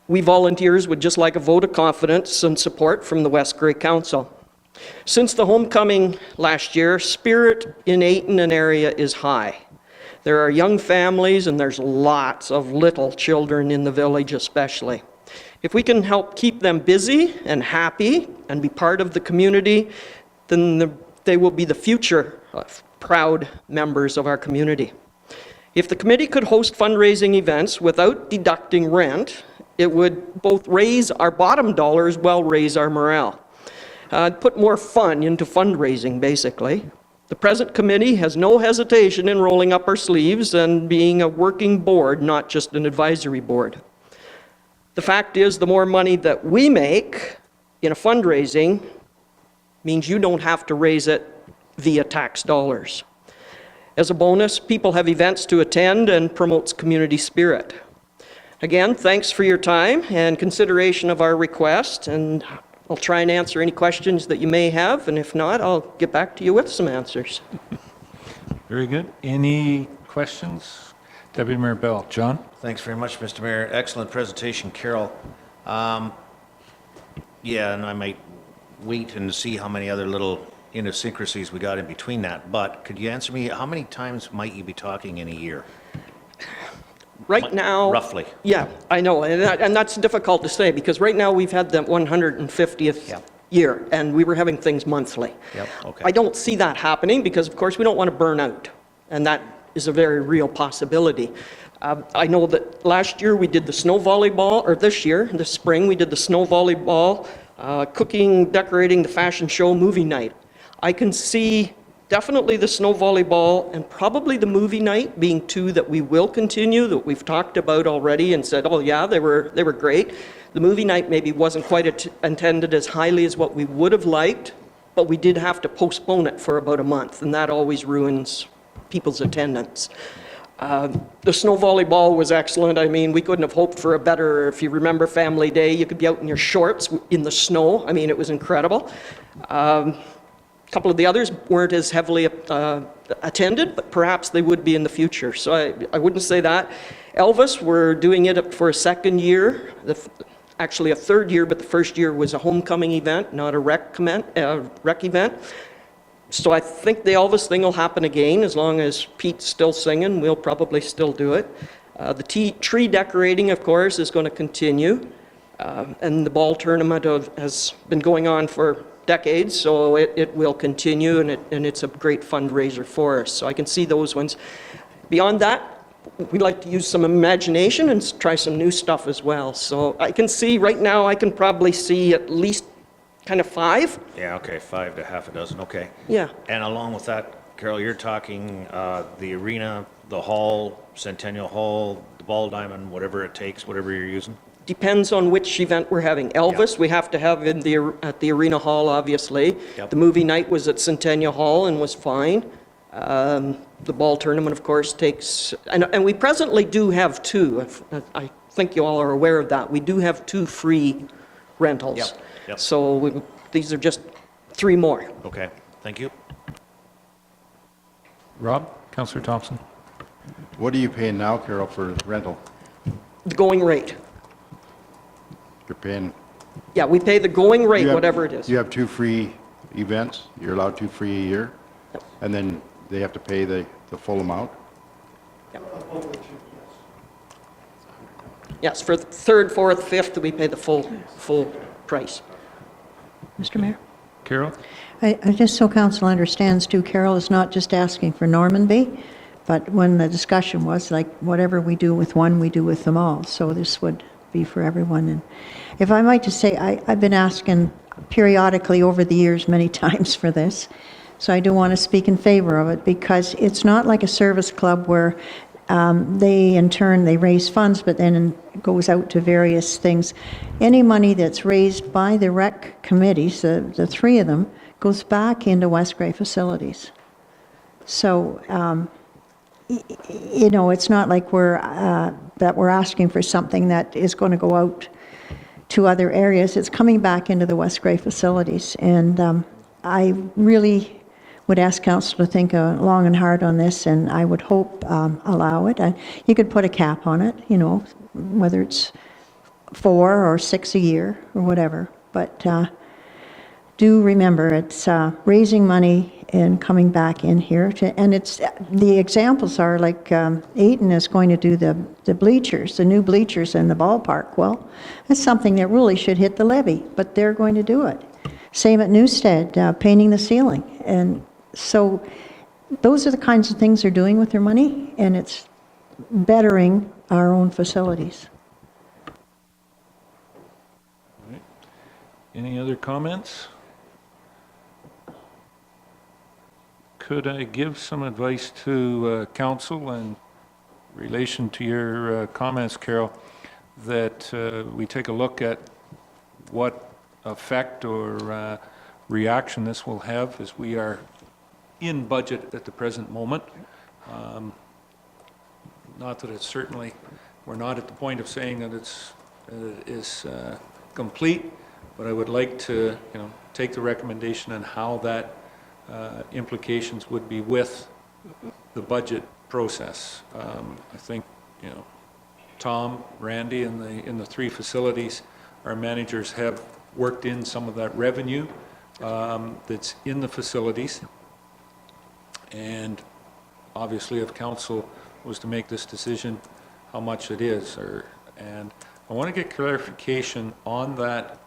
We volunteers would just like a vote of confidence and support from the West Grey Council. Since the homecoming last year, spirit in Ayton and area is high. There are young families and there's lots of little children in the village especially. If we can help keep them busy and happy and be part of the community, then they will be the future proud members of our community. If the committee could host fundraising events without deducting rent, it would both raise our bottom dollar as well raise our morale. Put more fun into fundraising, basically. The present committee has no hesitation in rolling up our sleeves and being a working board, not just an advisory board. The fact is, the more money that we make in a fundraising means you don't have to raise it via tax dollars. As a bonus, people have events to attend and promotes community spirit. Again, thanks for your time and consideration of our request, and I'll try and answer any questions that you may have, and if not, I'll get back to you with some answers. Very good. Any questions? Deputy Mayor Bell. John? Thanks very much, Mr. Mayor. Excellent presentation, Carol. Yeah, and I might wait and see how many other little idiosyncrasies we got in between that, but could you answer me, how many times might you be talking in a year? Right now... Roughly. Yeah, I know, and that's difficult to say, because right now we've had the 150th Yep. year, and we were having things monthly. Yep, okay. I don't see that happening, because of course we don't want to burn out, and that is a very real possibility. I know that last year we did the snow volleyball, or this year, this spring, we did the snow volleyball, cooking, decorating, the fashion show, movie night. I can see definitely the snow volleyball and probably the movie night being two that we will continue, that we've talked about already and said, oh yeah, they were great. The movie night maybe wasn't quite attended as highly as what we would have liked, but we did have to postpone it for about a month, and that always ruins people's attendance. The snow volleyball was excellent. I mean, we couldn't have hoped for a better, if you remember Family Day, you could be out in your shorts in the snow. I mean, it was incredible. A couple of the others weren't as heavily attended, but perhaps they would be in the future. So I wouldn't say that. Elvis, we're doing it for a second year, actually a third year, but the first year was a homecoming event, not a rec event. So I think the Elvis thing will happen again. As long as Pete's still singing, we'll probably still do it. The tree decorating, of course, is going to continue. And the ball tournament has been going on for decades, so it will continue, and it's a great fundraiser for us. So I can see those ones. Beyond that, we like to use some imagination and try some new stuff as well. So I can see, right now, I can probably see at least kind of 5. Yeah, okay, 5 to half a dozen, okay. Yeah. And along with that, Carol, you're talking the arena, the hall, Centennial Hall, the ball diamond, whatever it takes, whatever you're using? Depends on which event we're having. Elvis, we have to have at the Arena Hall, obviously. Yep. The movie night was at Centennial Hall and was fine. The ball tournament, of course, takes... And we presently do have 2. I think you all are aware of that. We do have 2 free rentals. Yep, yep. So these are just 3 more. Okay, thank you. Rob? Councillor Thompson? What are you paying now, Carol, for rental? The going rate. You're paying Yeah, we pay the going rate, You have- whatever it is. You have 2 free events, you're allowed 2 free a year, and then they have to pay the full amount? Yes, for the third, fourth, fifth, we pay the full price. Mr. Mayor? Carol? Just so council understands too, Carol is not just asking for Normanby, but when the discussion was like, whatever we do with one, we do with them all. So this would be for everyone. And if I might just say, I've been asking periodically over the years many times for this. So I do want to speak in favor of it because it's not like a service club where they, in turn, they raise funds, but then it goes out to various things. Any money that's raised by the rec committees, the 3 of them, goes back into West Gray facilities. So, you know, it's not like we're asking for something that is going to go out to other areas. It's coming back into the West Gray facilities. And I really would ask council to think long and hard on this, and I would hope allow it. You could put a cap on it, you know, whether it's 4 or 6 a year or whatever. But do remember, it's raising money and coming back in here. And it's the examples are like Ayton is going to do the bleachers, the new bleachers in the ballpark. Well, that's something that really should hit the levy, but they're going to do it. Same at Newstead, painting the ceiling. And so those are the kinds of things they're doing with their money, and it's bettering our own facilities. Any other comments? Could I give some advice to council in relation to your comments, Carol, that we take a look at what effect or reaction this will have as we are in budget at the present moment. Not that it's certainly, we're not at the point of saying that it is complete, but I would like to, you know, take the recommendation and how that implications would be with the budget process. I think, you know, Tom, Randy, in the 3 facilities, our managers have worked in some of that revenue that's in the facilities. And obviously, if council was to make this decision, how much it is, and I want to get clarification on that.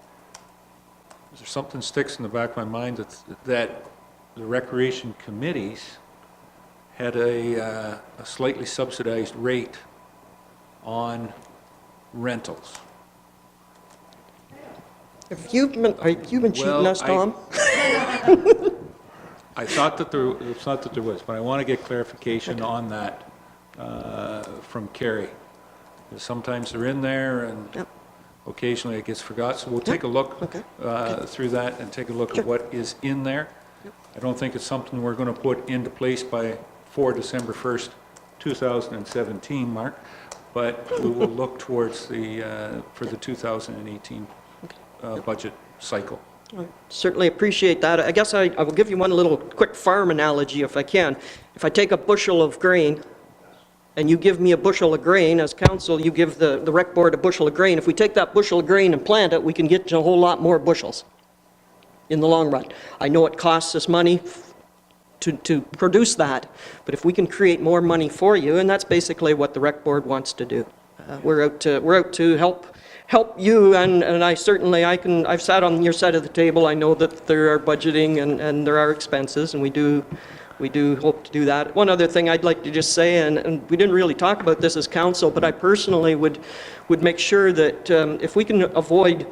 There's something sticks in the back of my mind that the recreation committees had a slightly subsidized rate on rentals. Have you been cheating us, Tom? I thought that there was, but I want to get clarification on that from Kerry. Because sometimes they're in there and occasionally it gets forgot. So we'll take a look through that and take a look at what is in there. I don't think it's something we're going to put into place for December 1st, 2017, Mark, but we will look towards for the 2018 budget cycle. I certainly appreciate that. I guess I will give you one little quick farm analogy if I can. If I take a bushel of grain and you give me a bushel of grain, as council, you give the rec board a bushel of grain. If we take that bushel of grain and plant it, we can get a whole lot more bushels in the long run. I know it costs us money to produce that, but if we can create more money for you, and that's basically what the rec board wants to do. We're out to help you, and I've sat on your side of the table. I know that there are budgeting and there are expenses, and we do hope to do that. One other thing I'd like to just say, and we didn't really talk about this as council, but I personally would make sure that if we can avoid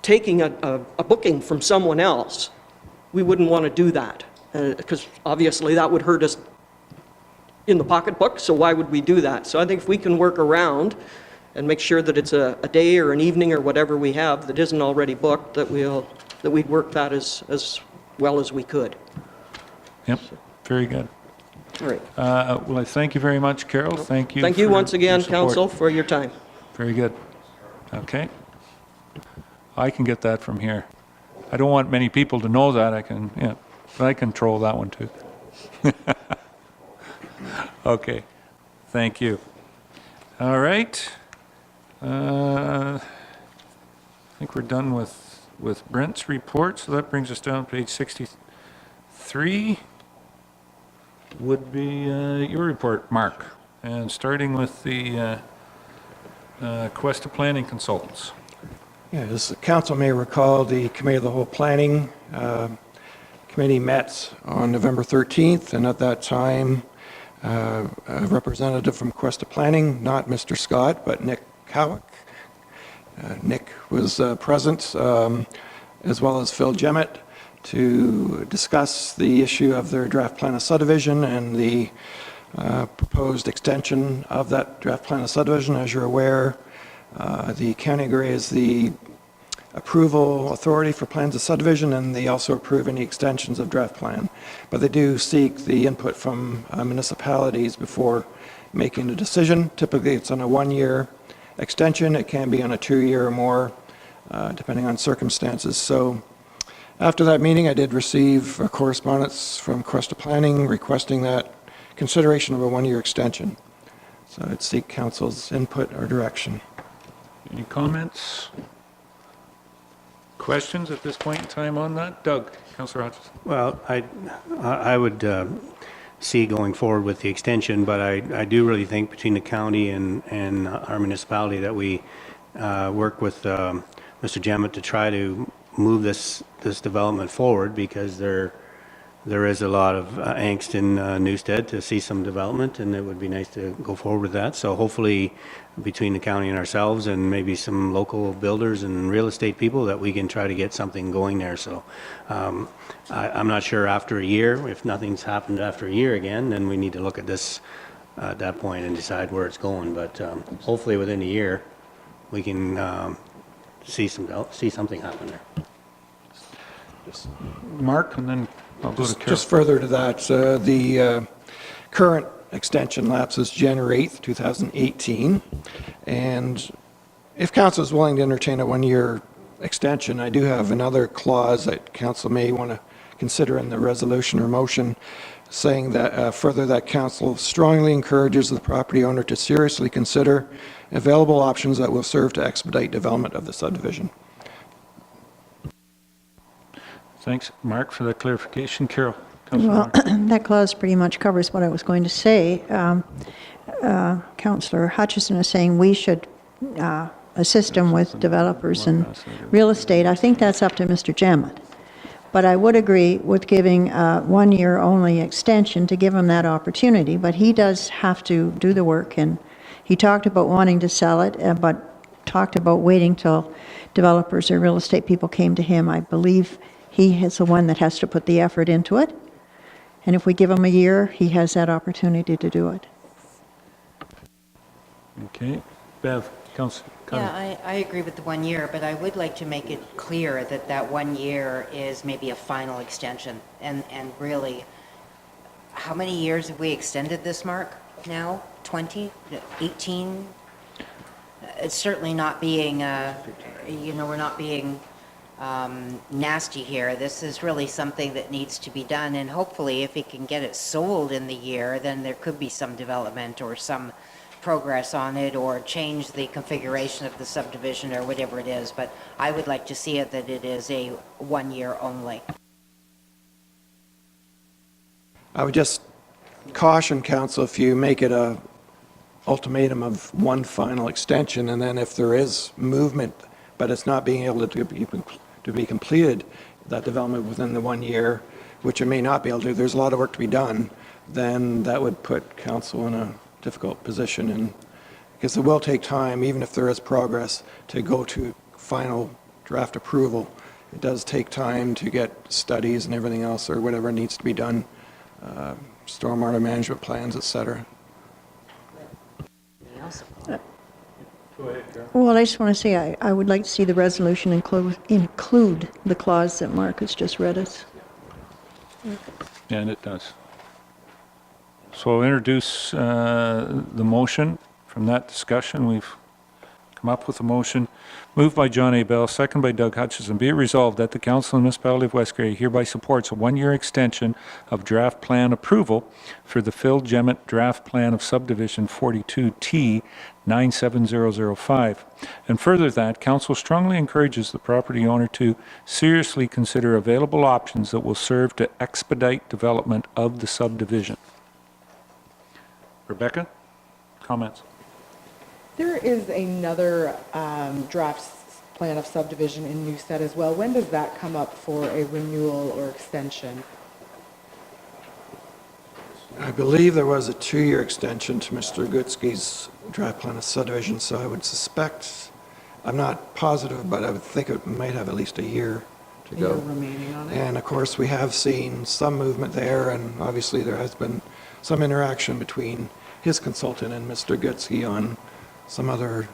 taking a booking from someone else, we wouldn't want to do that, because obviously that would hurt us in the pocketbook, so why would we do that? So I think if we can work around and make sure that it's a day or an evening or whatever we have that isn't already booked, that we'd work that as well as we could. Yep, very good. All right. Well, I thank you very much, Carol. Thank you. Thank you for once again, your support. council, for your time. Very good. Okay. I can get that from here. I don't want many people to know that. But I control that one too. Okay. Thank you. All right. think we're done with Brent's report, so that brings us down to page 63. Would be your report, Mark, and starting with the Quest of Planning Consultants. Yeah, as the council may recall, the Committee of the Whole Planning Committee met on November 13th, and at that time, a representative from Quest of Planning, not Mr. Scott, but Nick Cowick. Nick was present, as well as Phil Jemmett, to discuss the issue of their draft plan of subdivision and the proposed extension of that draft plan of subdivision. As you're aware, the county agrees the approval authority for plans of subdivision, and they also approve any extensions of draft plan. But they do seek the input from municipalities before making a decision. Typically, it's on a 1-year extension. It can be on a 2-year or more, depending on circumstances. So after that meeting, I did receive a correspondence from Quest of Planning requesting that consideration of a 1-year extension. So I'd seek council's input or direction. Any comments? Questions at this point in time on that? Doug, Councillor Hutchison. Well, I would see going forward with the extension, but I do really think between the county and our municipality that we work with Mr. Jemmett to try to move this development forward, because there is a lot of angst in Newstead to see some development, and it would be nice to go forward with that. So hopefully between the county and ourselves and maybe some local builders and real estate people, that we can try to get something going there. So I'm not sure after a year, if nothing's happened after a year again, then we need to look at this at that point and decide where it's going. But hopefully within a year, we can see something happen there. Mark, and then I'll go to Carol. Just further to that, the current extension lapses January 8th, 2018. And if council is willing to entertain a 1-year extension, I do have another clause that council may want to consider in the resolution or motion, saying that further that council strongly encourages the property owner to seriously consider available options that will serve to expedite development of the subdivision. Thanks, Mark, for that clarification. Carol, Councillor Well, Mark. that clause pretty much covers what I was going to say. Councillor Hutchison is saying we should assist him with developers and real estate. I think that's up to Mr. Jemmett. But I would agree with giving a 1-year only extension to give him that opportunity. But he does have to do the work, and he talked about wanting to sell it, but talked about waiting till developers or real estate people came to him. I believe he is the one that has to put the effort into it. And if we give him a year, he has that opportunity to do it. Okay. Bev, Councillor. Yeah, I agree with the 1 year, but I would like to make it clear that that 1 year is maybe a final extension. And really, how many years have we extended this, Mark, now? 20? 18? It's certainly not being, we're not being nasty here. This is really something that needs to be done, and hopefully if he can get it sold in the year, then there could be some development or some progress on it, or change the configuration of the subdivision or whatever it is. But I would like to see it that it is a 1 year only. I would just caution council, if you make it a ultimatum of one final extension, and then if there is movement, but it's not being able to be completed, that development within the 1 year, which it may not be able to, there's a lot of work to be done, then that would put council in a difficult position, and because it will take time, even if there is progress, to go to final draft approval. It does take time to get studies and everything else, or whatever needs to be done, stormwater management plans, et cetera. Well, I just want to say I would like to see the resolution include the clause that Mark has just read us. Yeah, and it does. So I'll introduce the motion from that discussion. We've come up with a motion. Moved by John A. Bell, second by Doug Hutchison. Be it resolved that the Council of the Municipality of West Grey hereby supports a one-year extension of draft plan approval for the Phil Gemmett draft plan of subdivision 42T 97005. And further that, Council strongly encourages the property owner to seriously consider available options that will serve to expedite development of the subdivision. Rebecca, comments? There is another draft plan of subdivision in Newstead as well. When does that come up for a renewal or extension? I believe there was a 2-year extension to Mr. Gutsky's draft plan of subdivision, so I would suspect, I'm not positive, but I would think it might have at least a year to A year go. remaining on it? And of course, we have seen some movement there, and obviously there has been some interaction between his consultant and Mr. Gutsky on some other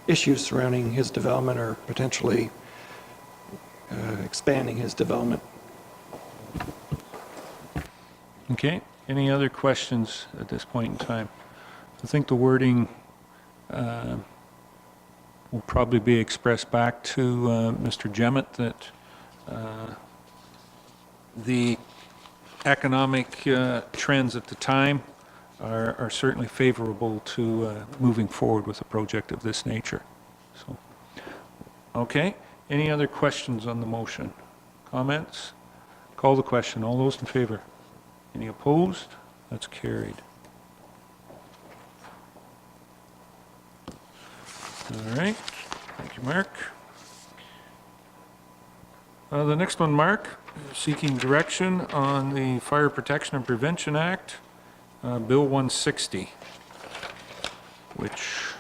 issues surrounding his development or potentially expanding his development. Okay, any other questions at this point in time? I think the wording will probably be expressed back to Mr. Gemmett that the economic trends at the time are certainly favorable to moving forward with a project of this nature. So, okay, any other questions on the motion? Comments? Call the question. All those in favor? Any opposed? That's carried. All right. Thank you, Mark. The next one, Mark, seeking direction on the Fire Protection and Prevention Act, Bill 160, which...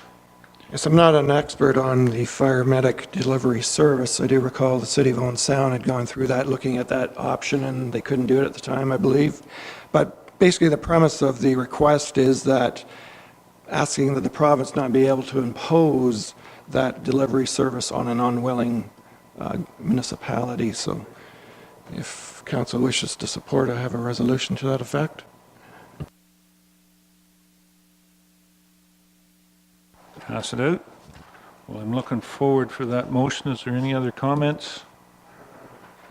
Yes, I'm not an expert on the fire medic delivery service. I do recall the city of Owen Sound had gone through that, looking at that option, and they couldn't do it at the time, I believe. But basically, the premise of the request is that asking that the province not be able to impose that delivery service on an unwilling municipality. So if council wishes to support, I have a resolution to that effect. Pass it out. Well, I'm looking forward for that motion. Is there any other comments?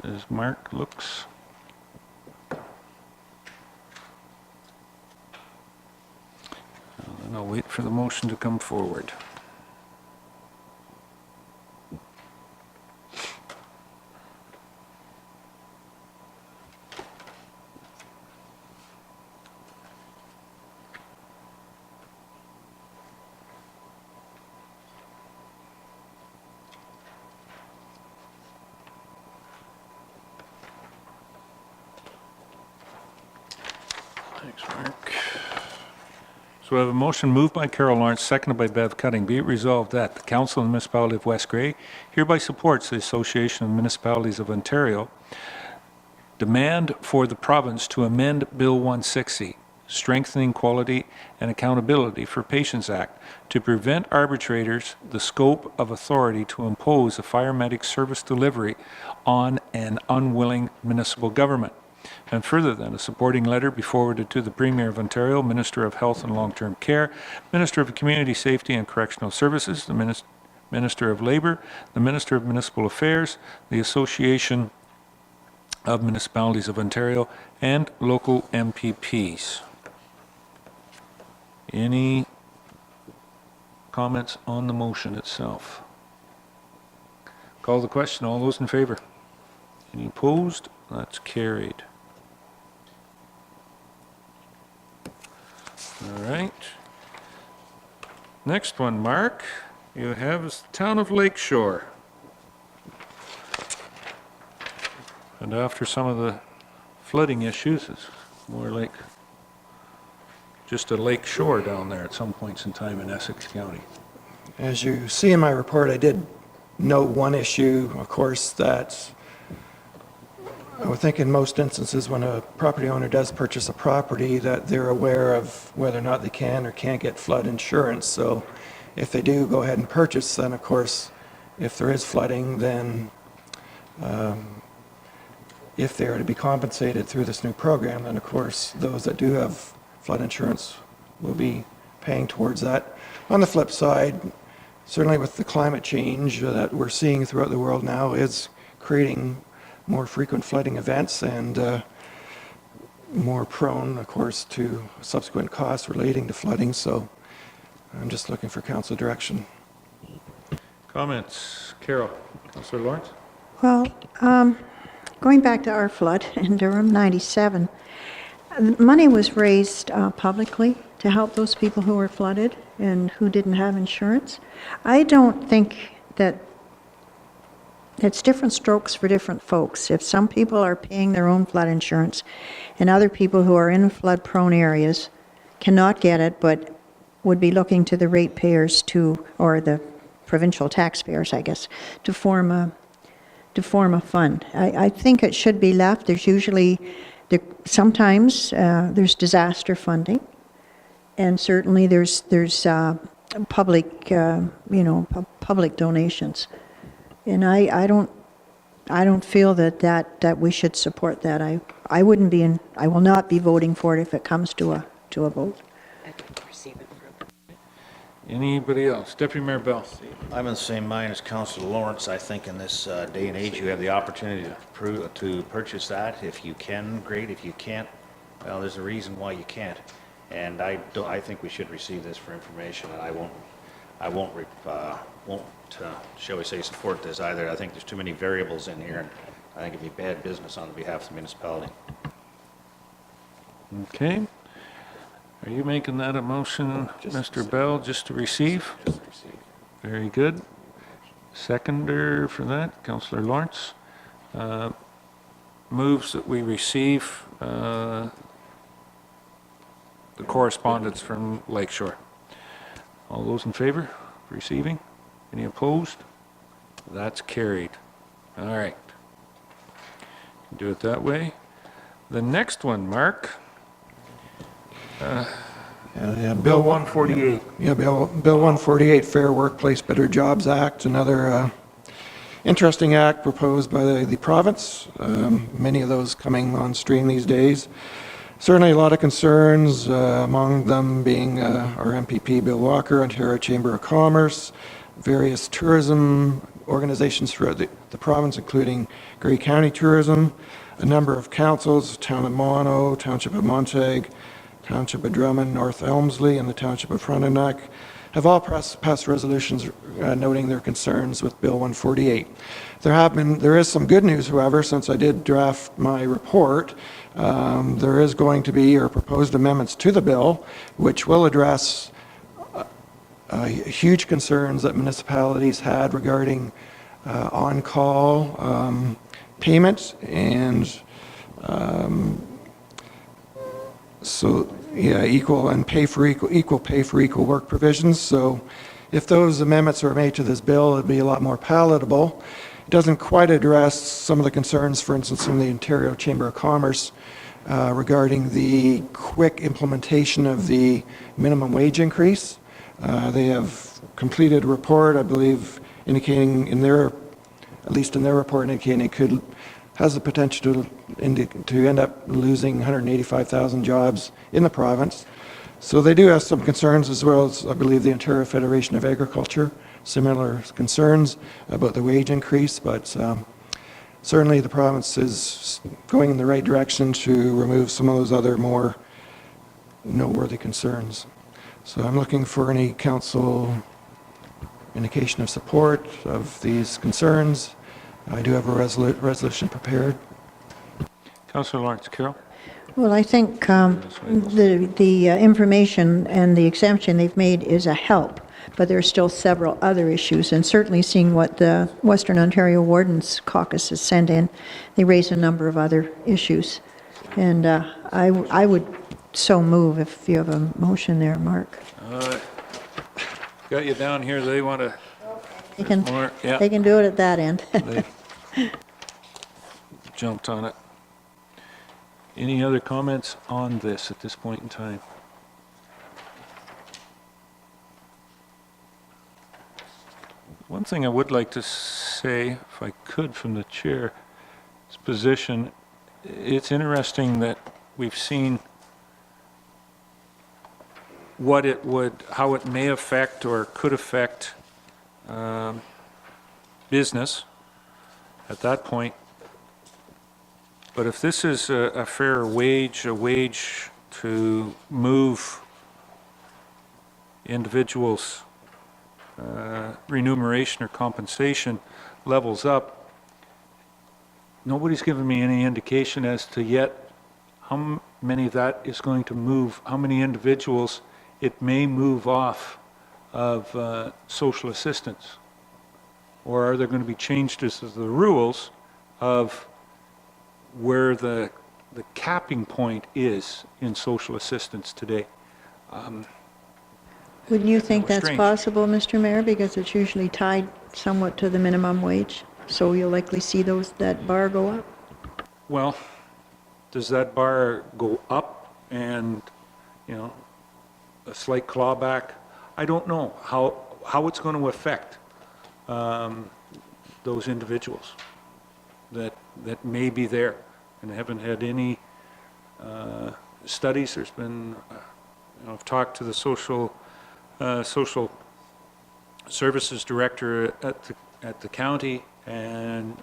As Mark looks. And I'll wait for the motion to come forward. Thanks, Mark. So we have a motion moved by Carol Lawrence, seconded by Bev Cutting. Be it resolved that the Council of the Municipality of West Grey hereby supports the Association of Municipalities of Ontario demand for the province to amend Bill 160, Strengthening Quality and Accountability for Patients Act, to prevent arbitrators the scope of authority to impose a fire medic service delivery on an unwilling municipal government. And further than a supporting letter be forwarded to the Premier of Ontario, Minister of Health and Long-Term Care, Minister of Community Safety and Correctional Services, the Minister of Labour, the Minister of Municipal Affairs, the Association of Municipalities of Ontario, and local MPPs. Any comments on the motion itself? Call the question. All those in favor? Any opposed? That's carried. All right. Next one, Mark, you have is the town of Lakeshore. And after some of the flooding issues, it's more like just a lake shore down there at some points in time in Essex County. As you see in my report, I did note one issue, of course, that I would think in most instances when a property owner does purchase a property that they're aware of whether or not they can or can't get flood insurance. So if they do go ahead and purchase, then of course, if there is flooding, then if they are to be compensated through this new program, then of course, those that do have flood insurance will be paying towards that. On the flip side, certainly with the climate change that we're seeing throughout the world now is creating more frequent flooding events and more prone, of course, to subsequent costs relating to flooding. So I'm just looking for council direction. Comments? Carol? Councillor Lawrence? Well, going back to our flood in Durham, 97, money was raised publicly to help those people who were flooded and who didn't have insurance. I don't think that it's different strokes for different folks. If some people are paying their own flood insurance and other people who are in flood-prone areas cannot get it, but would be looking to the ratepayers to, or the provincial taxpayers, I guess, to form a fund. I think it should be left. There's usually, sometimes there's disaster funding, and certainly there's public, public donations. And I don't feel that we should support that. I will not be voting for it if it comes to a vote. Anybody else? Deputy Mayor Bell? I'm in the same mind as Councillor Lawrence. I think in this day and age, you have the opportunity to purchase that. If you can, great. If you can't, well, there's a reason why you can't. And I think we should receive this for information, and I won't shall we say, support this either. I think there's too many variables in here, and I think it'd be bad business on behalf of the municipality. Okay. Are you making that a motion, Mr. Bell, just to receive? Just receive. Very good. Seconder for that, Councillor Lawrence. Moves that we receive the correspondence from Lakeshore. All those in favor of receiving? Any opposed? That's carried. All right. Do it that way. The next one, Mark. Bill 148. Yeah, Bill 148, Fair Workplace, Better Jobs Act, another interesting act proposed by the province. Many of those coming on stream these days. Certainly a lot of concerns, among them being our MPP Bill Walker, Ontario Chamber of Commerce, various tourism organizations throughout the province, including Grey County Tourism, a number of councils, Town of Mono, Township of Montague, Township of Drummond, North Elmsley, and the Township of Frontenac, have all passed resolutions noting their concerns with Bill 148. There is some good news, however, since I did draft my report. There is going to be proposed amendments to the bill, which will address huge concerns that municipalities had regarding on-call payments and equal pay for equal work provisions. So if those amendments are made to this bill, it'd be a lot more palatable. It doesn't quite address some of the concerns, for instance, in the Ontario Chamber of Commerce regarding the quick implementation of the minimum wage increase. They have completed a report, I believe, indicating at least in their report, indicating it has the potential to end up losing 185,000 jobs in the province. So they do have some concerns, as well as, I believe, the Ontario Federation of Agriculture, similar concerns about the wage increase, but certainly the province is going in the right direction to remove some of those other more noteworthy concerns. So I'm looking for any council indication of support of these concerns. I do have a resolution prepared. Councillor Lawrence. Carol? Well, I think the information and the exemption they've made is a help, but there are still several other issues, and certainly seeing what the Western Ontario Wardens Caucus has sent in, they raise a number of other issues. And I would so move if you have a motion there, Mark. Got you down here. They want to... They can do it at that end. They jumped on it. Any other comments on this at this point in time? One thing I would like to say, if I could, from the chair's position, it's interesting that we've seen how it may affect or could affect business at that point. But if this is a fair wage, a wage to move individuals' remuneration or compensation levels up, nobody's given me any indication as to yet how many of that is going to move, how many individuals it may move off of social assistance. Or are there going to be changes to the rules of where the capping point is in social assistance today? Wouldn't you think was that's strange. possible, Mr. Mayor, because it's usually tied somewhat to the minimum wage? So you'll likely see that bar go up? Well, does that bar go up and, a slight clawback? I don't know how it's going to affect those individuals that may be there. And I haven't had any studies. There's been, I've talked to the social services director at the county, and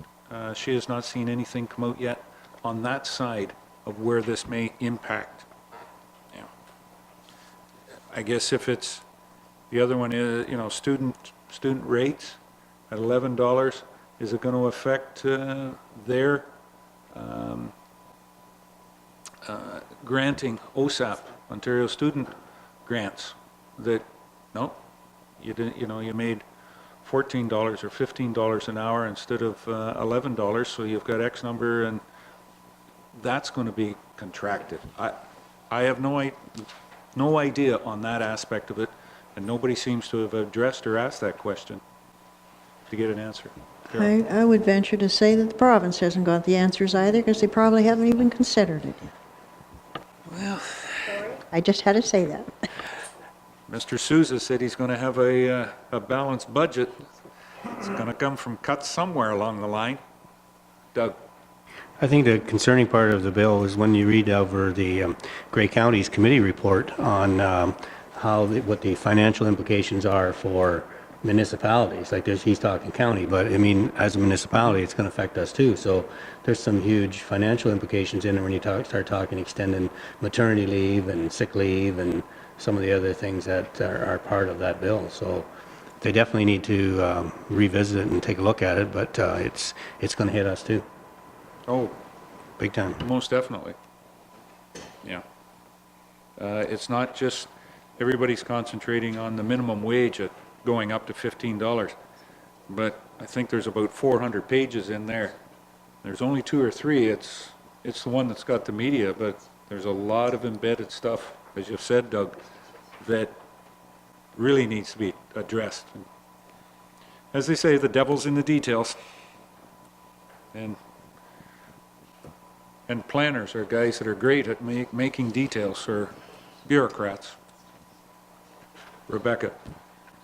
she has not seen anything come out yet on that side of where this may impact. Yeah. I guess if it's, the other one is, student rates at $11, is it going to affect their granting OSAP, Ontario Student Grants, that, no, you didn't, you made $14 or $15 an hour instead of $11, so you've got X number, and that's going to be contracted. I have no idea on that aspect of it, and nobody seems to have addressed or asked that question to get an answer. Carol? I would venture to say that the province hasn't got the answers either, because they probably haven't even considered it yet. Well, I just had to say that. Mr. Souza said he's going to have a balanced budget. It's going to come from cuts somewhere along the line. Doug? I think the concerning part of the bill is when you read over the Grey County's committee report on what the financial implications are for municipalities. Like he's talking county, but I mean, as a municipality, it's going to affect us too. So there's some huge financial implications in it when you start talking extending maternity leave and sick leave and some of the other things that are part of that bill. So they definitely need to revisit it and take a look at it, but it's going to hit us too. Oh, Big time. most definitely. Yeah. It's not just everybody's concentrating on the minimum wage at going up to $15, but I think there's about 400 pages in there. There's only 2 or 3. It's the one that's got the media, but there's a lot of embedded stuff, as you've said, Doug, that really needs to be addressed. As they say, the devil's in the details. And planners are guys that are great at making details, or bureaucrats. Rebecca?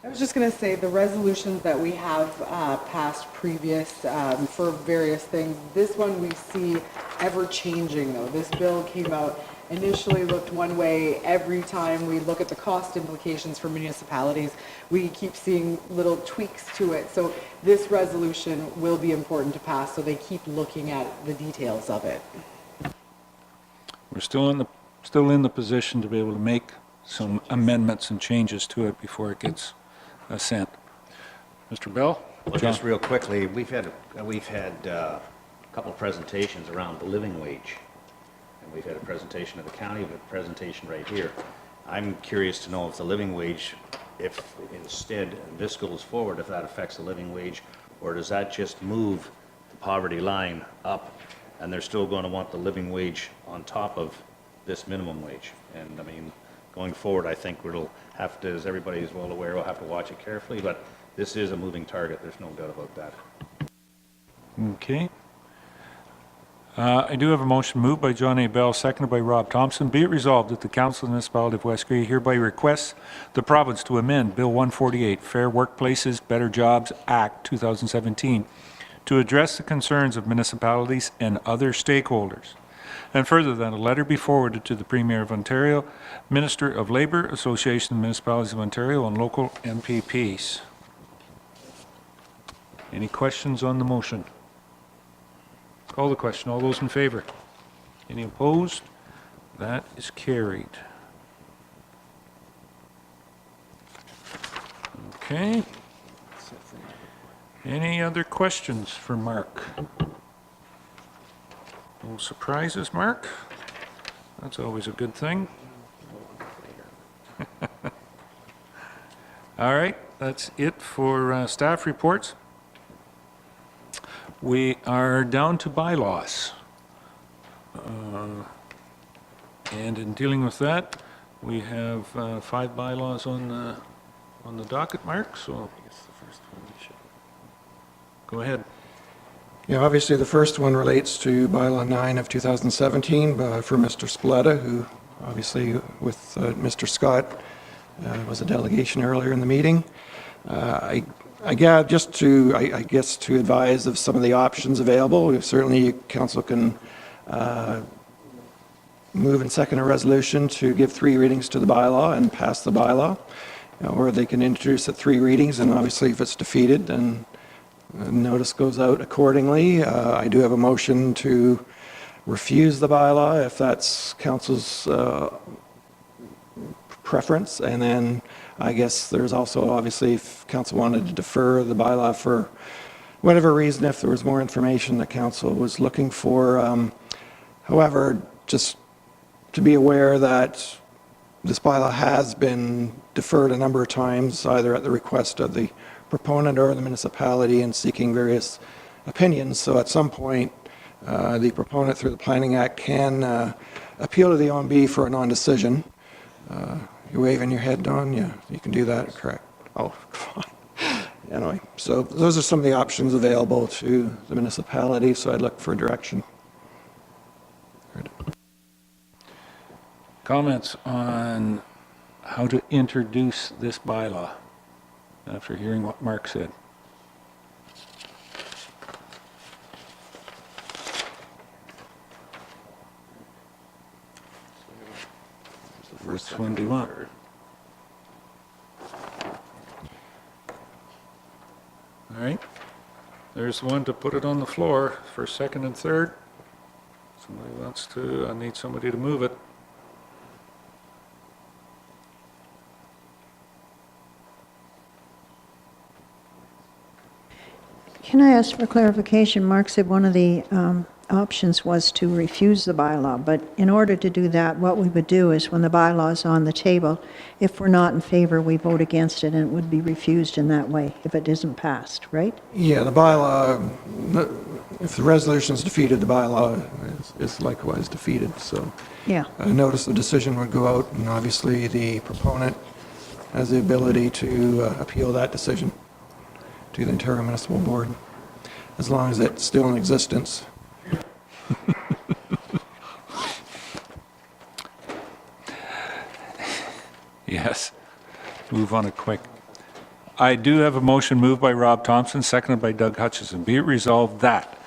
I was just going to say, the resolutions that we have passed previous for various things, this one we see ever changing though. This bill came out, initially looked one way. Every time we look at the cost implications for municipalities, we keep seeing little tweaks to it. So this resolution will be important to pass, so they keep looking at the details of it. We're still in the position to be able to make some amendments and changes to it before it gets sent. Mr. Bell? Well, just real quickly, we've had a couple of presentations around the living wage. And we've had a presentation of the county, but a presentation right here. I'm curious to know if the living wage, if instead this goes forward, if that affects the living wage, or does that just move the poverty line up, and they're still going to want the living wage on top of this minimum wage? And I mean, going forward, I think we'll have to, as everybody is well aware, we'll have to watch it carefully, but this is a moving target, there's no doubt about that. Okay. I do have a motion moved by John A. Bell, seconded by Rob Thompson. Be it resolved that the Council of the Municipality of West Grey hereby requests the province to amend Bill 148, Fair Workplaces, Better Jobs Act 2017, to address the concerns of municipalities and other stakeholders. And further, that a letter be forwarded to the Premier of Ontario, Minister of Labour, Association of Municipalities of Ontario, and local MPPs. Any questions on the motion? Call the question. All those in favor? Any opposed? That is carried. Okay. Any other questions for Mark? No surprises, Mark? That's always a good thing. All right, that's it for staff reports. We are down to bylaws. And in dealing with that, we have 5 bylaws on the docket, Mark, so go ahead. Yeah, obviously, the first one relates to bylaw 9 of 2017 for Mr. Spaletta, who obviously with Mr. Scott was a delegation earlier in the meeting. I guess to advise of some of the options available. Certainly, council can move and second a resolution to give 3 readings to the bylaw and pass the bylaw, or they can introduce it 3 readings, and obviously if it's defeated, then notice goes out accordingly. I do have a motion to refuse the bylaw if that's council's preference, and then I guess there's also, obviously, if council wanted to defer the bylaw for whatever reason, if there was more information that council was looking for. However, just to be aware that this bylaw has been deferred a number of times, either at the request of the proponent or the municipality, in seeking various opinions. So at some point, the proponent through the Planning Act can appeal to the OMB for a non-decision. You're waving your head, Don? Yeah, you can do that, correct? Oh, fine. Anyway, so those are some of the options available to the municipality, so I'd look for direction. Comments on how to introduce this bylaw after hearing what Mark said? Which one do you want? All right. There's one to put it on the floor for second and third. Somebody wants to, I need somebody to move it. Can I ask for clarification? Mark said one of the options was to refuse the bylaw, but in order to do that, what we would do is when the bylaw is on the table, if we're not in favor, we vote against it, and it would be refused in that way if it isn't passed, right? Yeah, the bylaw, if the resolution is defeated, the bylaw is likewise defeated, so Yeah. a notice of decision would go out, and obviously the proponent has the ability to appeal that decision to the Ontario Municipal Board, as long as it's still in existence. Yes, move on it quick. I do have a motion moved by Rob Thompson, seconded by Doug Hutchison. Be it resolved that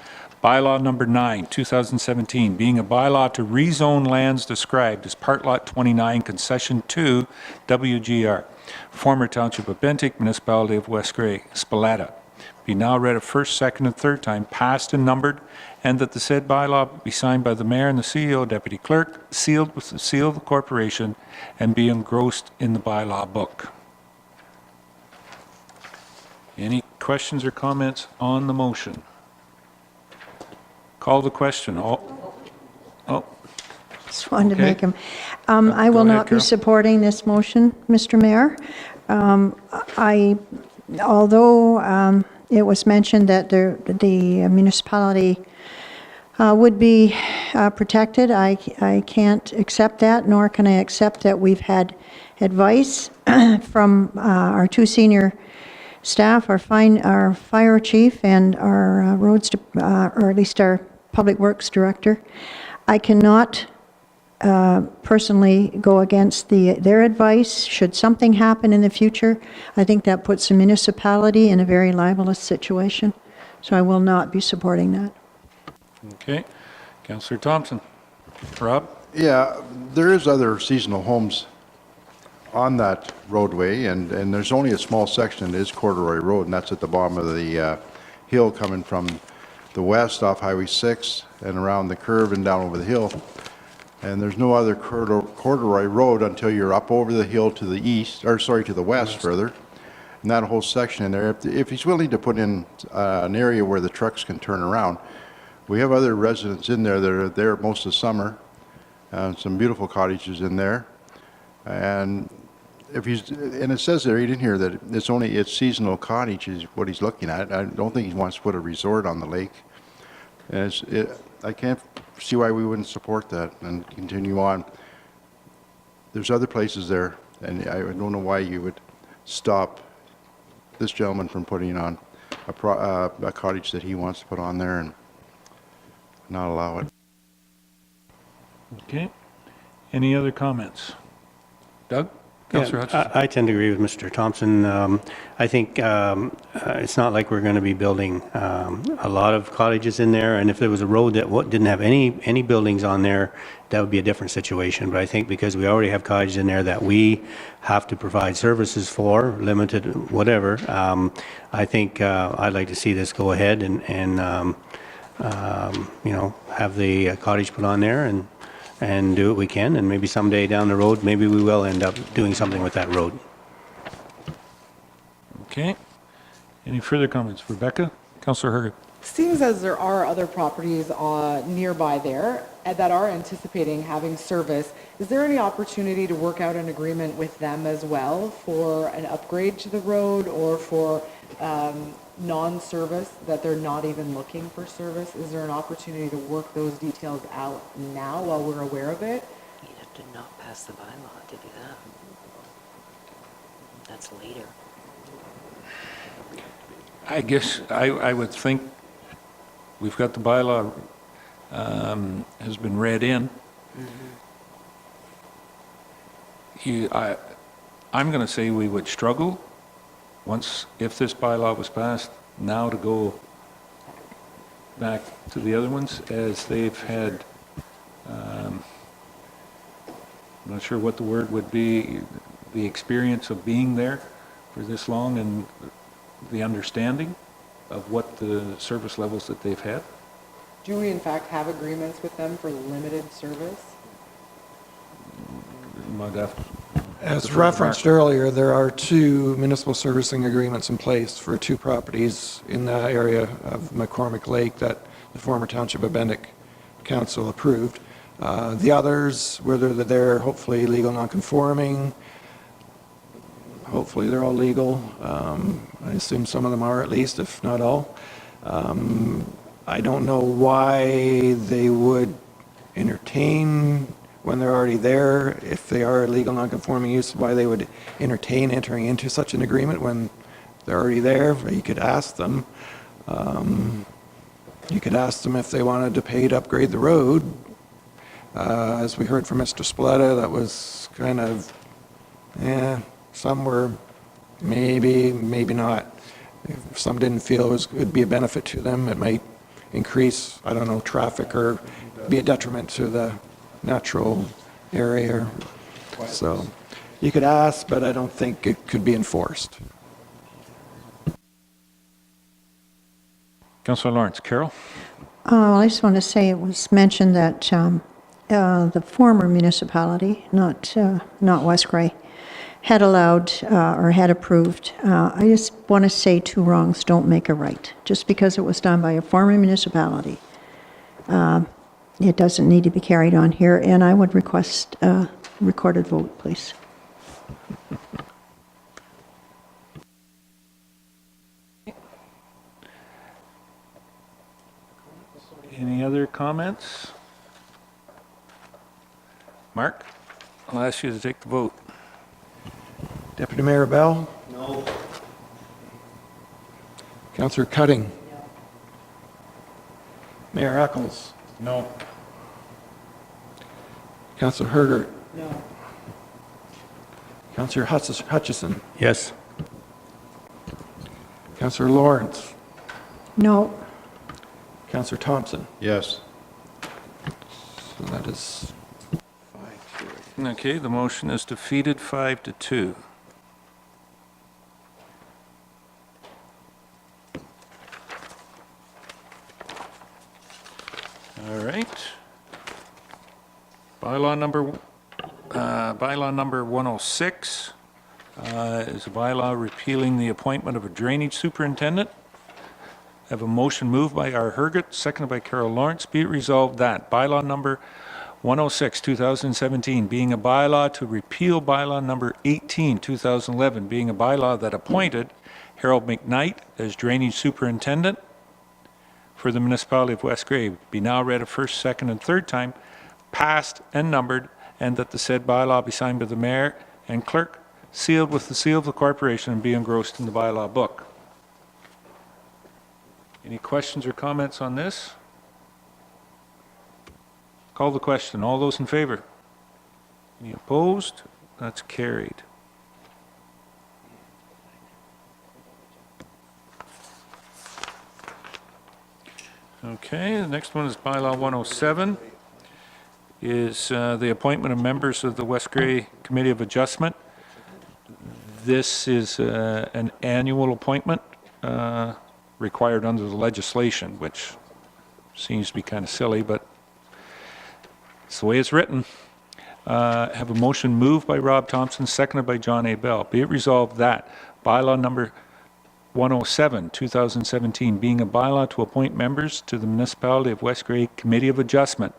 bylaw number 9, 2017, being a bylaw to rezone lands described as Part Lot 29, Concession 2, WGR, former Township of Bentinck, Municipality of West Grey, Spaletta, be now read a first, second, and third time, passed and numbered, and that the said bylaw be signed by the mayor and the CEO, deputy clerk, sealed with the seal of the corporation, and be engrossed in the bylaw book. Any questions or comments on the motion? Call the question. Oh, Just wanted to Okay. make him. I will ahead, not be Carol. supporting this motion, Mr. Mayor. Although it was mentioned that the municipality would be protected, I can't accept that, nor can I accept that we've had advice from our 2 senior staff, our fire chief and our roads, or at least our public works director. I cannot personally go against their advice. Should something happen in the future, I think that puts the municipality in a very libelous situation. So I will not be supporting that. okay. Councillor Thompson. Rob? Yeah, there is other seasonal homes on that roadway, and there's only a small section that is Corduroy Road, and that's at the bottom of the hill coming from the west off Highway 6 and around the curve and down over the hill. And there's no other corduroy road until you're up over the hill to the east, or sorry, to the west further. And that whole section in there, if he's willing to put in an area where the trucks can turn around, we have other residents in there that are there most of the summer, some beautiful cottages in there. And if he's, and it says there right in here that it's seasonal cottage is what he's looking at. I don't think he wants to put a resort on the lake. And I can't see why we wouldn't support that and continue on. There's other places there, and I don't know why you would stop this gentleman from putting on a cottage that he wants to put on there and not allow it. Okay. Any other comments? Doug? Councillor Hutchison? I tend to agree with Mr. Thompson. I think it's not like we're going to be building a lot of cottages in there, and if there was a road that didn't have any buildings on there, that would be a different situation. But I think because we already have cottages in there that we have to provide services for, limited, whatever, I think I'd like to see this go ahead and you know, have the cottage put on there and do what we can, and maybe someday down the road, maybe we will end up doing something with that road. Okay. Any further comments? Rebecca? Councillor Herget? Seems as there are other properties nearby there that are anticipating having service, is there any opportunity to work out an agreement with them as well for an upgrade to the road or for non-service, that they're not even looking for service? Is there an opportunity to work those details out now while we're aware of it? You'd have to not pass the bylaw to do that. That's later. I guess I would think we've got the bylaw has been read in. I'm going to say we would struggle if this bylaw was passed now to go back to the other ones, as they've had, I'm not sure what the word would be, the experience of being there for this long and the understanding of what the service levels that they've had. Do we in fact have agreements with them for limited service? Might have As referenced earlier, there are 2 municipal servicing agreements in place for 2 properties in the area of McCormick Lake that the former Township of Bendick Council approved. The others, whether they're hopefully legal non-conforming, hopefully they're all legal. I assume some of them are, at least, if not all. I don't know why they would entertain, when they're already there, if they are legal non-conforming use, why they would entertain entering into such an agreement when they're already there. You could ask them. You could ask them if they wanted to pay to upgrade the road. As we heard from Mr. Spaletta, that was kind of, some were maybe, maybe not. If some didn't feel it would be a benefit to them, it might increase, I don't know, traffic or be a detriment to the natural area. So you could ask, but I don't think it could be enforced. Councillor Lawrence. Carol? I just want to say it was mentioned that the former municipality, not West Gray, had allowed or had approved. I just want to say 2 wrongs don't make a right. Just because it was done by a former municipality, it doesn't need to be carried on here, and I would request a recorded vote, please. Any other comments? Mark, I'll ask you to take the vote. Deputy Mayor Bell? No. Councillor Cutting? No. Mayor Eccles? No. Councillor Hergert? No. Councillor Hutchison? Yes. Councillor Lawrence? No. Councillor Thompson? Yes. So that is 5-2. Okay, the motion is defeated 5-2. All right. Bylaw number 106 is a bylaw repealing the appointment of a drainage superintendent. I have a motion moved by R. Herget, seconded by Carol Lawrence. Be it resolved that bylaw number 106, 2017, being a bylaw to repeal bylaw number 18, 2011, being a bylaw that appointed Harold McKnight as drainage superintendent for the municipality of West Grey, be now read a first, second, and third time, passed and numbered, and that the said bylaw be signed by the mayor and clerk, sealed with the seal of the corporation, and be engrossed in the bylaw book. Any questions or comments on this? Call the question. All those in favor? Any opposed? That's carried. Okay, the next one is bylaw 107, is the appointment of members of the West Grey Committee of Adjustment. This is an annual appointment required under the legislation, which seems to be kind of silly, but it's the way it's written. Have a motion moved by Rob Thompson, seconded by John A. Bell. Be it resolved that bylaw number 107, 2017, being a bylaw to appoint members to the Municipality of West Grey Committee of Adjustment,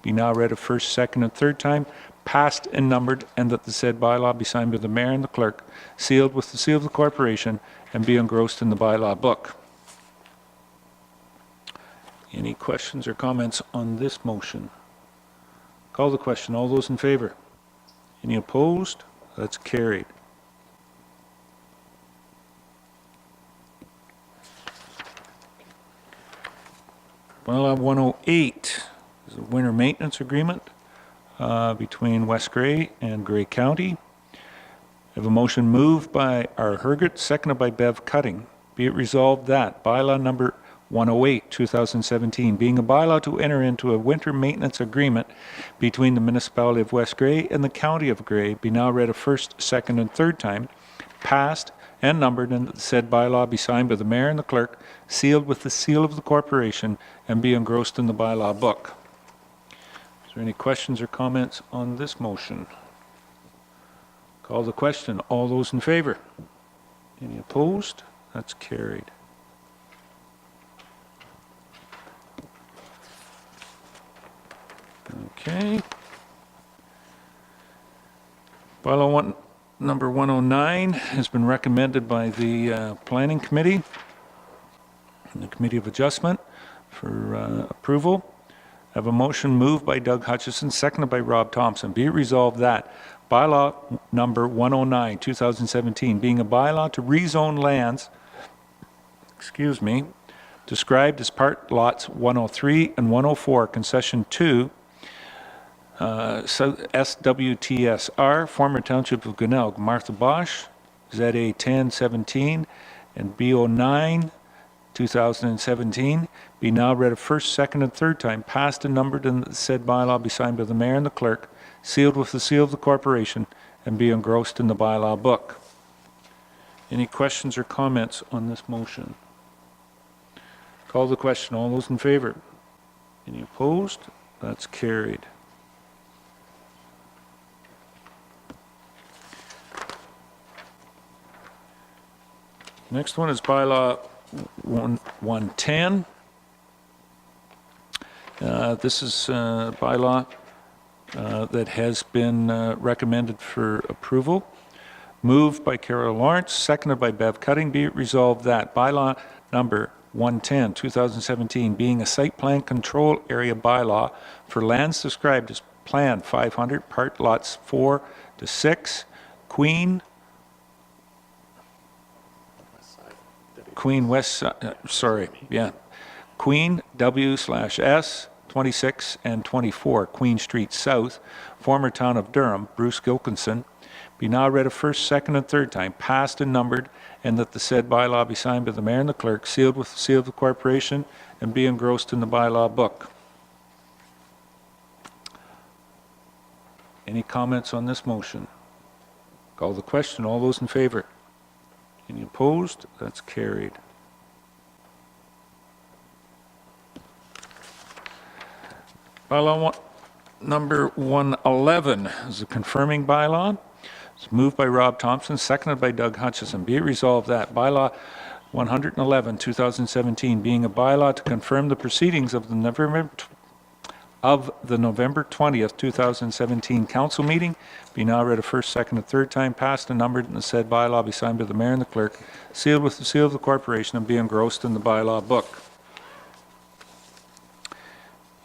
be now read a first, second, and third time, passed and numbered, and that the said bylaw be signed by the mayor and the clerk, sealed with the seal of the corporation, and be engrossed in the bylaw book. Any questions or comments on this motion? Call the question. All those in favor? Any opposed? That's carried. Bylaw 108 is a winter maintenance agreement between West Grey and Grey County. I have a motion moved by R. Herget, seconded by Bev Cutting. Be it resolved that bylaw number 108, 2017, being a bylaw to enter into a winter maintenance agreement between the Municipality of West Grey and the County of Grey, be now read a first, second, and third time, passed and numbered, and that the said bylaw be signed by the mayor and the clerk, sealed with the seal of the corporation, and be engrossed in the bylaw book. Is there any questions or comments on this motion? Call the question. All those in favor? Any opposed? That's carried. Okay. Bylaw number 109 has been recommended by the Planning Committee and the Committee of Adjustment for approval. I have a motion moved by Doug Hutchison, seconded by Rob Thompson. Be it resolved that bylaw number 109, 2017, being a bylaw to rezone lands, described as part lots 103 and 104, concession 2, SWTSR, former Township of Gwinnell, Martha Bosch, ZA 1017, and BO9, 2017, be now read a first, second, and third time, passed and numbered, and the said bylaw be signed by the mayor and the clerk, sealed with the seal of the corporation, and be engrossed in the bylaw book. Any questions or comments on this motion? Call the question. All those in favor? Any opposed? That's carried. Next one is bylaw 110. This is a bylaw that has been recommended for approval. Moved by Carol Lawrence, seconded by Bev Cutting. Be it resolved that bylaw number 110, 2017, being a site plan control area bylaw for lands described as Plan 500, part lots 4 to 6, Queen W/S 26 and 24, Queen Street South, former town of Durham, Bruce Gilkinson, be now read a first, second, and third time, passed and numbered, and that the said bylaw be signed by the mayor and the clerk, sealed with the seal of the corporation, and be engrossed in the bylaw book. Any comments on this motion? Call the question. All those in favor? Any opposed? That's carried. Number 111 is a confirming bylaw. It's moved by Rob Thompson, seconded by Doug Hutchison. Be it resolved that bylaw 111, 2017, being a bylaw to confirm the proceedings of the November 20th, 2017 council meeting, be now read a first, second, and third time, passed and numbered, and the said bylaw be signed by the mayor and the clerk, sealed with the seal of the corporation, and be engrossed in the bylaw book.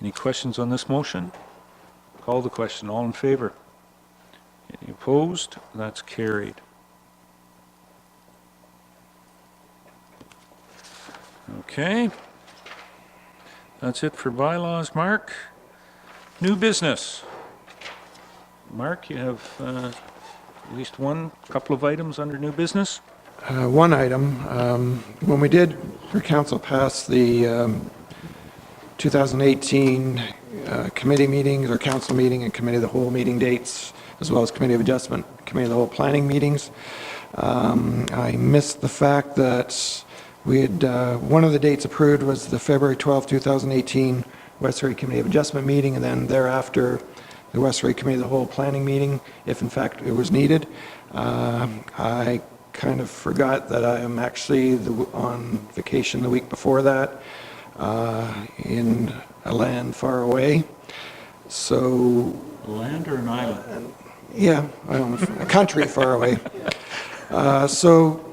Any questions on this motion? Call the question. All in favor? Any opposed? That's carried. Okay. That's it for bylaws, Mark. New business. Mark, you have at least one, couple of items under new business? One item, when we did, for council pass the 2018 committee meetings, or council meeting and committee of the whole meeting dates, as well as committee of adjustment, committee of the whole planning meetings, I missed the fact that we had, one of the dates approved was the February 12, 2018 West Surrey Committee of Adjustment meeting, and then thereafter the West Surrey Committee of the whole planning meeting, if in fact it was needed. I kind of forgot that I am actually on vacation the week before that in a land far away. So, A land or an island? yeah, a country far away. So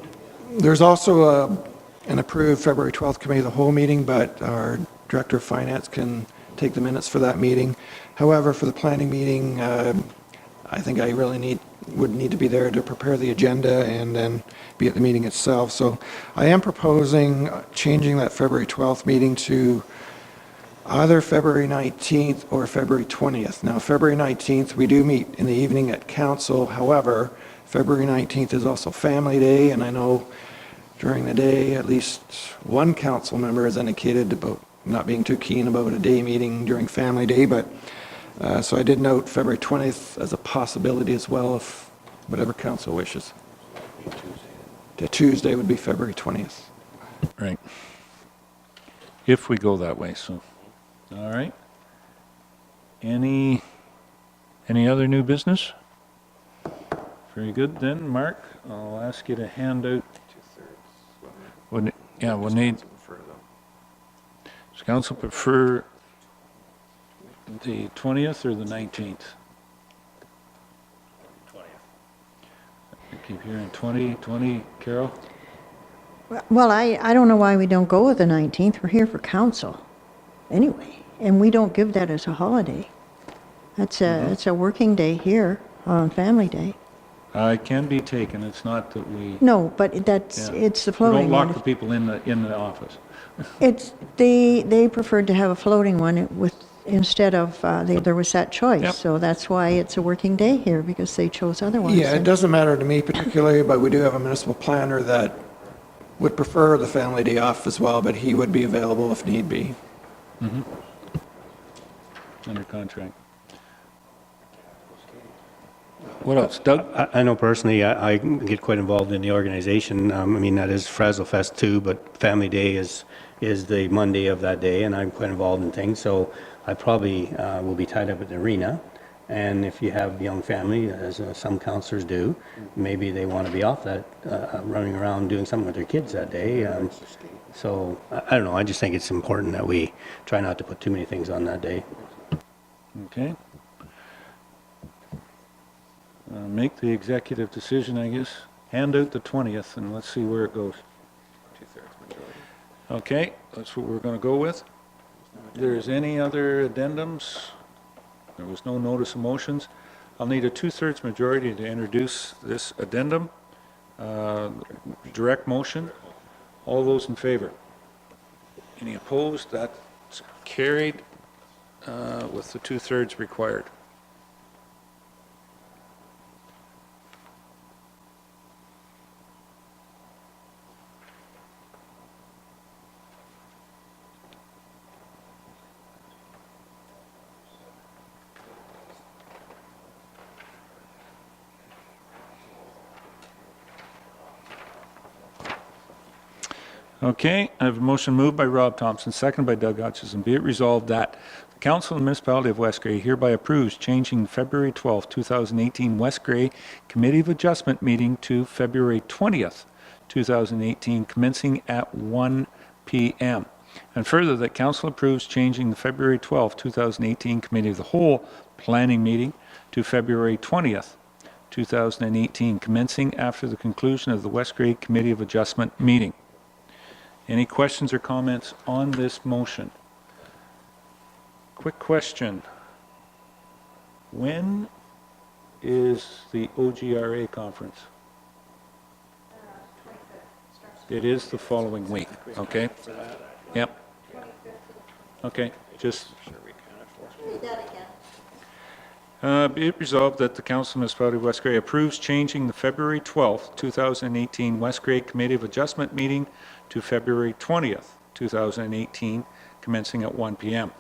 there's also an approved February 12th Committee of the whole meeting, but our Director of Finance can take the minutes for that meeting. However, for the planning meeting, I think I really would need to be there to prepare the agenda and then be at the meeting itself. So I am proposing changing that February 12th meeting to either February 19th or February 20th. Now, February 19th, we do meet in the evening at council. However, February 19th is also Family Day, and I know during the day, at least one council member has indicated about not being too keen about a day meeting during Family Day, but so I did note February 20th as a possibility as well, if whatever council wishes. The Tuesday would be February 20th. Right. If we go that way, so, all right. Any other new business? Very good, then, Mark, I'll ask you to hand out. We'll need. Does council prefer the 20th or the 19th? 20th. I keep hearing 20, Carol? Well, I don't know why we don't go with the 19th. We're here for council anyway, and we don't give that as a holiday. It's a working day here on Family Day. It can be taken, it's not that we. No, but it's the floating We don't one. lock the people in the office. They preferred to have a floating one instead of, there was that choice. Yep. So that's why it's a working day here, because they chose otherwise. Yeah, it doesn't matter to me particularly, but we do have a municipal planner that would prefer the Family Day off as well, but he would be available if need be. Under contract. What else, Doug? I know personally, I get quite involved in the organization. I mean, that is Frazzle Fest too, but Family Day is the Monday of that day, and I'm quite involved in things. So I probably will be tied up at the arena. And if you have a young family, as some counselors do, maybe they want to be off that, running around doing something with their kids that day. So I don't know. I just think it's important that we try not to put too many things on that day. Okay. Make the executive decision, I guess. Hand out the 20th, and let's see where it goes. Okay, that's what we're going to go with. If there's any other addendums? There was no notice of motions. I'll need a 2/3 majority to introduce this addendum. Direct motion. All those in favor? Any opposed? That's carried with the 2/3 required. Okay, I have a motion moved by Rob Thompson, seconded by Doug Hutchison. Be it resolved that the Council of the Municipality of West Grey hereby approves changing February 12, 2018 West Grey Committee of Adjustment meeting to February 20th, 2018, commencing at 1 p.m. And further, that Council approves changing the February 12, 2018 Committee of the Whole Planning meeting to February 20th, 2018, commencing after the conclusion of the West Grey Committee of Adjustment meeting. Any questions or comments on this motion? Quick question. When is the OGRA conference? It is the following week, okay? Yep. Okay, just... Be it resolved that the Council of the Municipality of West Grey approves changing the February 12th, 2018 West Grey Committee of Adjustment meeting to February 20th, 2018, commencing at 1 p.m.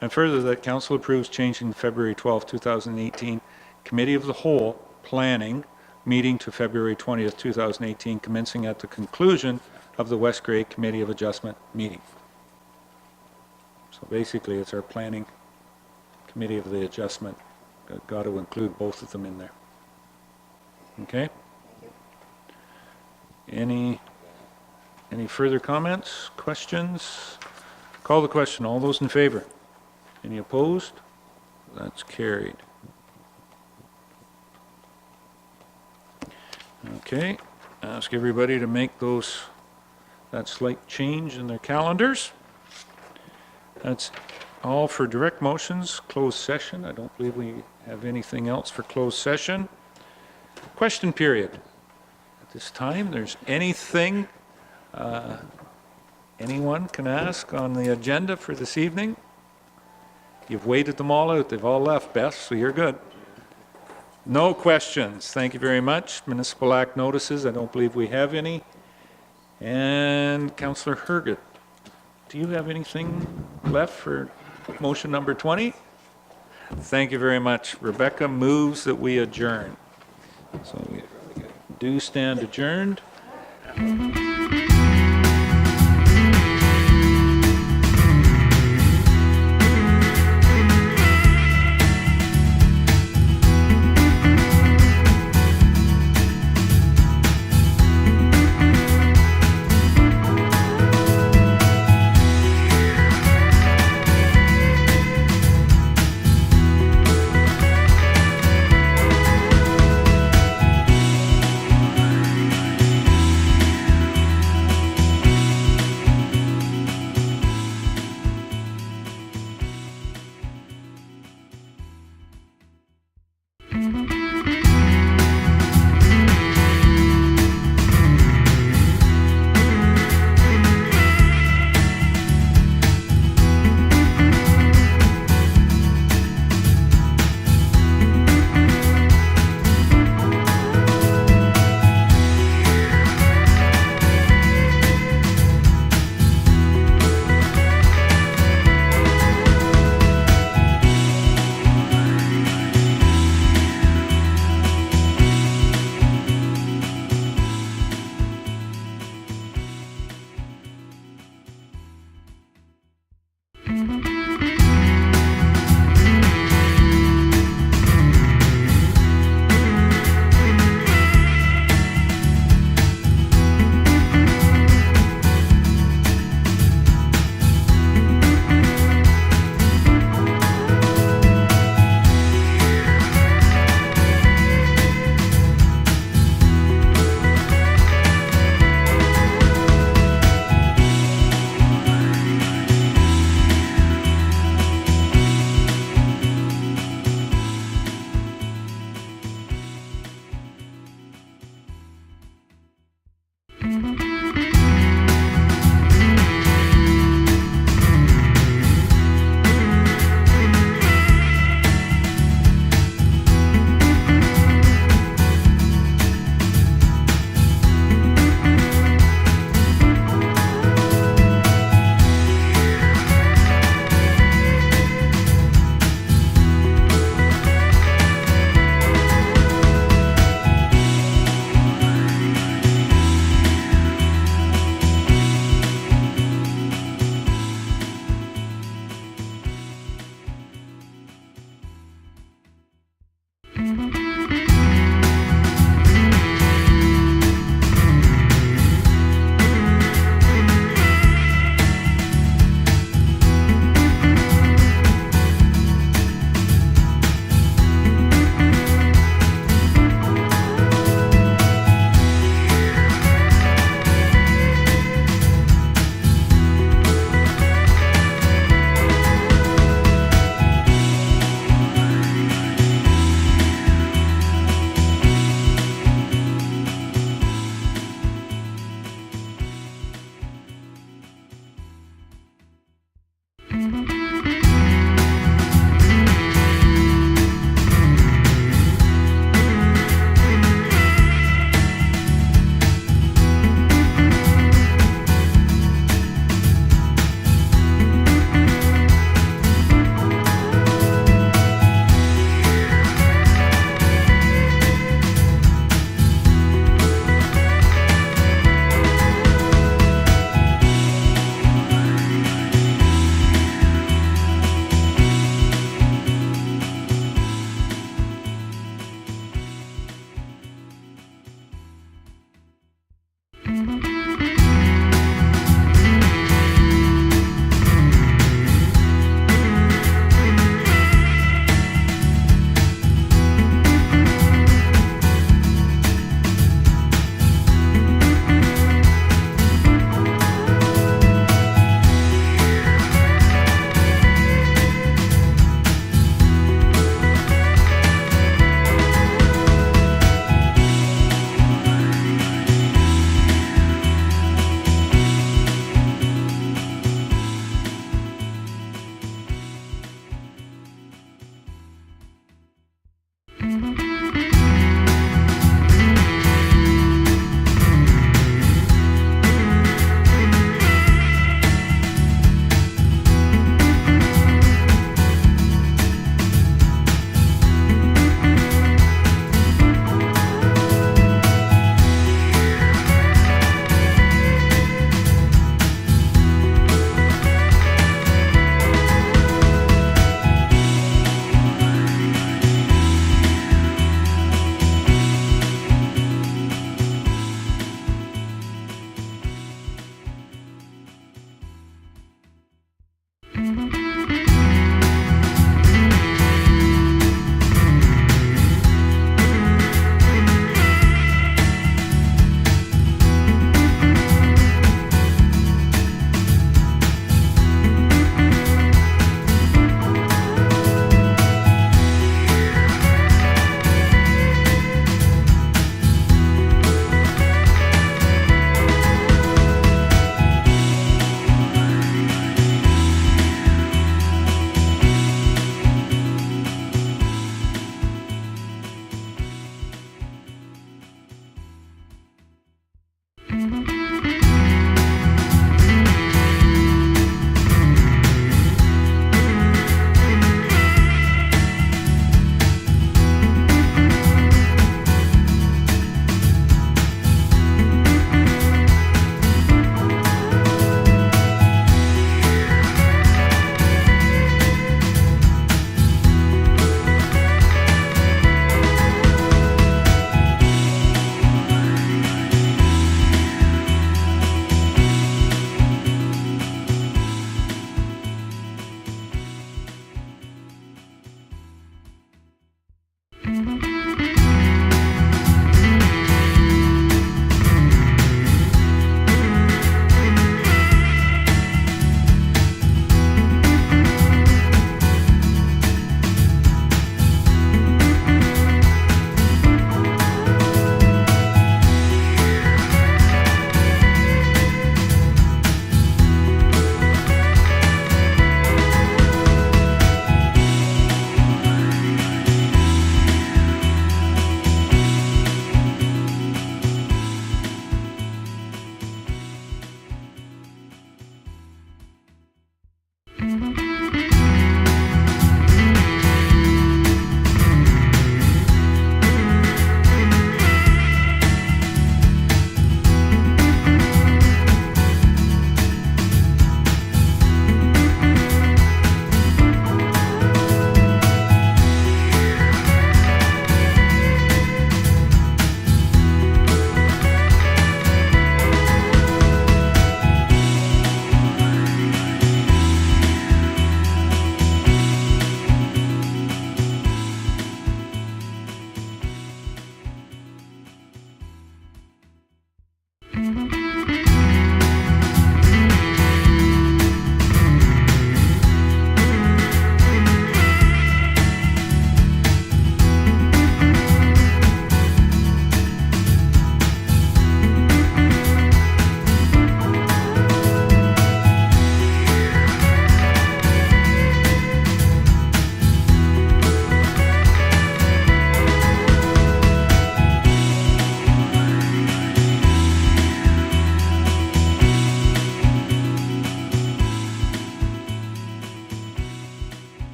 And further, that Council approves changing the February 12th, 2018 Committee of the Whole Planning meeting to February 20th, 2018, commencing at the conclusion of the West Grey Committee of Adjustment meeting. So basically, it's our Planning Committee of the Adjustment. Got to include both of them in there. Okay? Any further comments, questions? Call the question. All those in favor? Any opposed? That's carried. Okay, ask everybody to make that slight change in their calendars. That's all for direct motions, closed session. I don't believe we have anything else for closed session. Question period. At this time, there's anything anyone can ask on the agenda for this evening? You've waited them all out. They've all left, Beth, so you're good. No questions. Thank you very much. Municipal Act notices. I don't believe we have any. And Councillor Herget, do you have anything left for motion number 20? Thank you very much. Rebecca moves that we adjourn. So we do stand adjourned.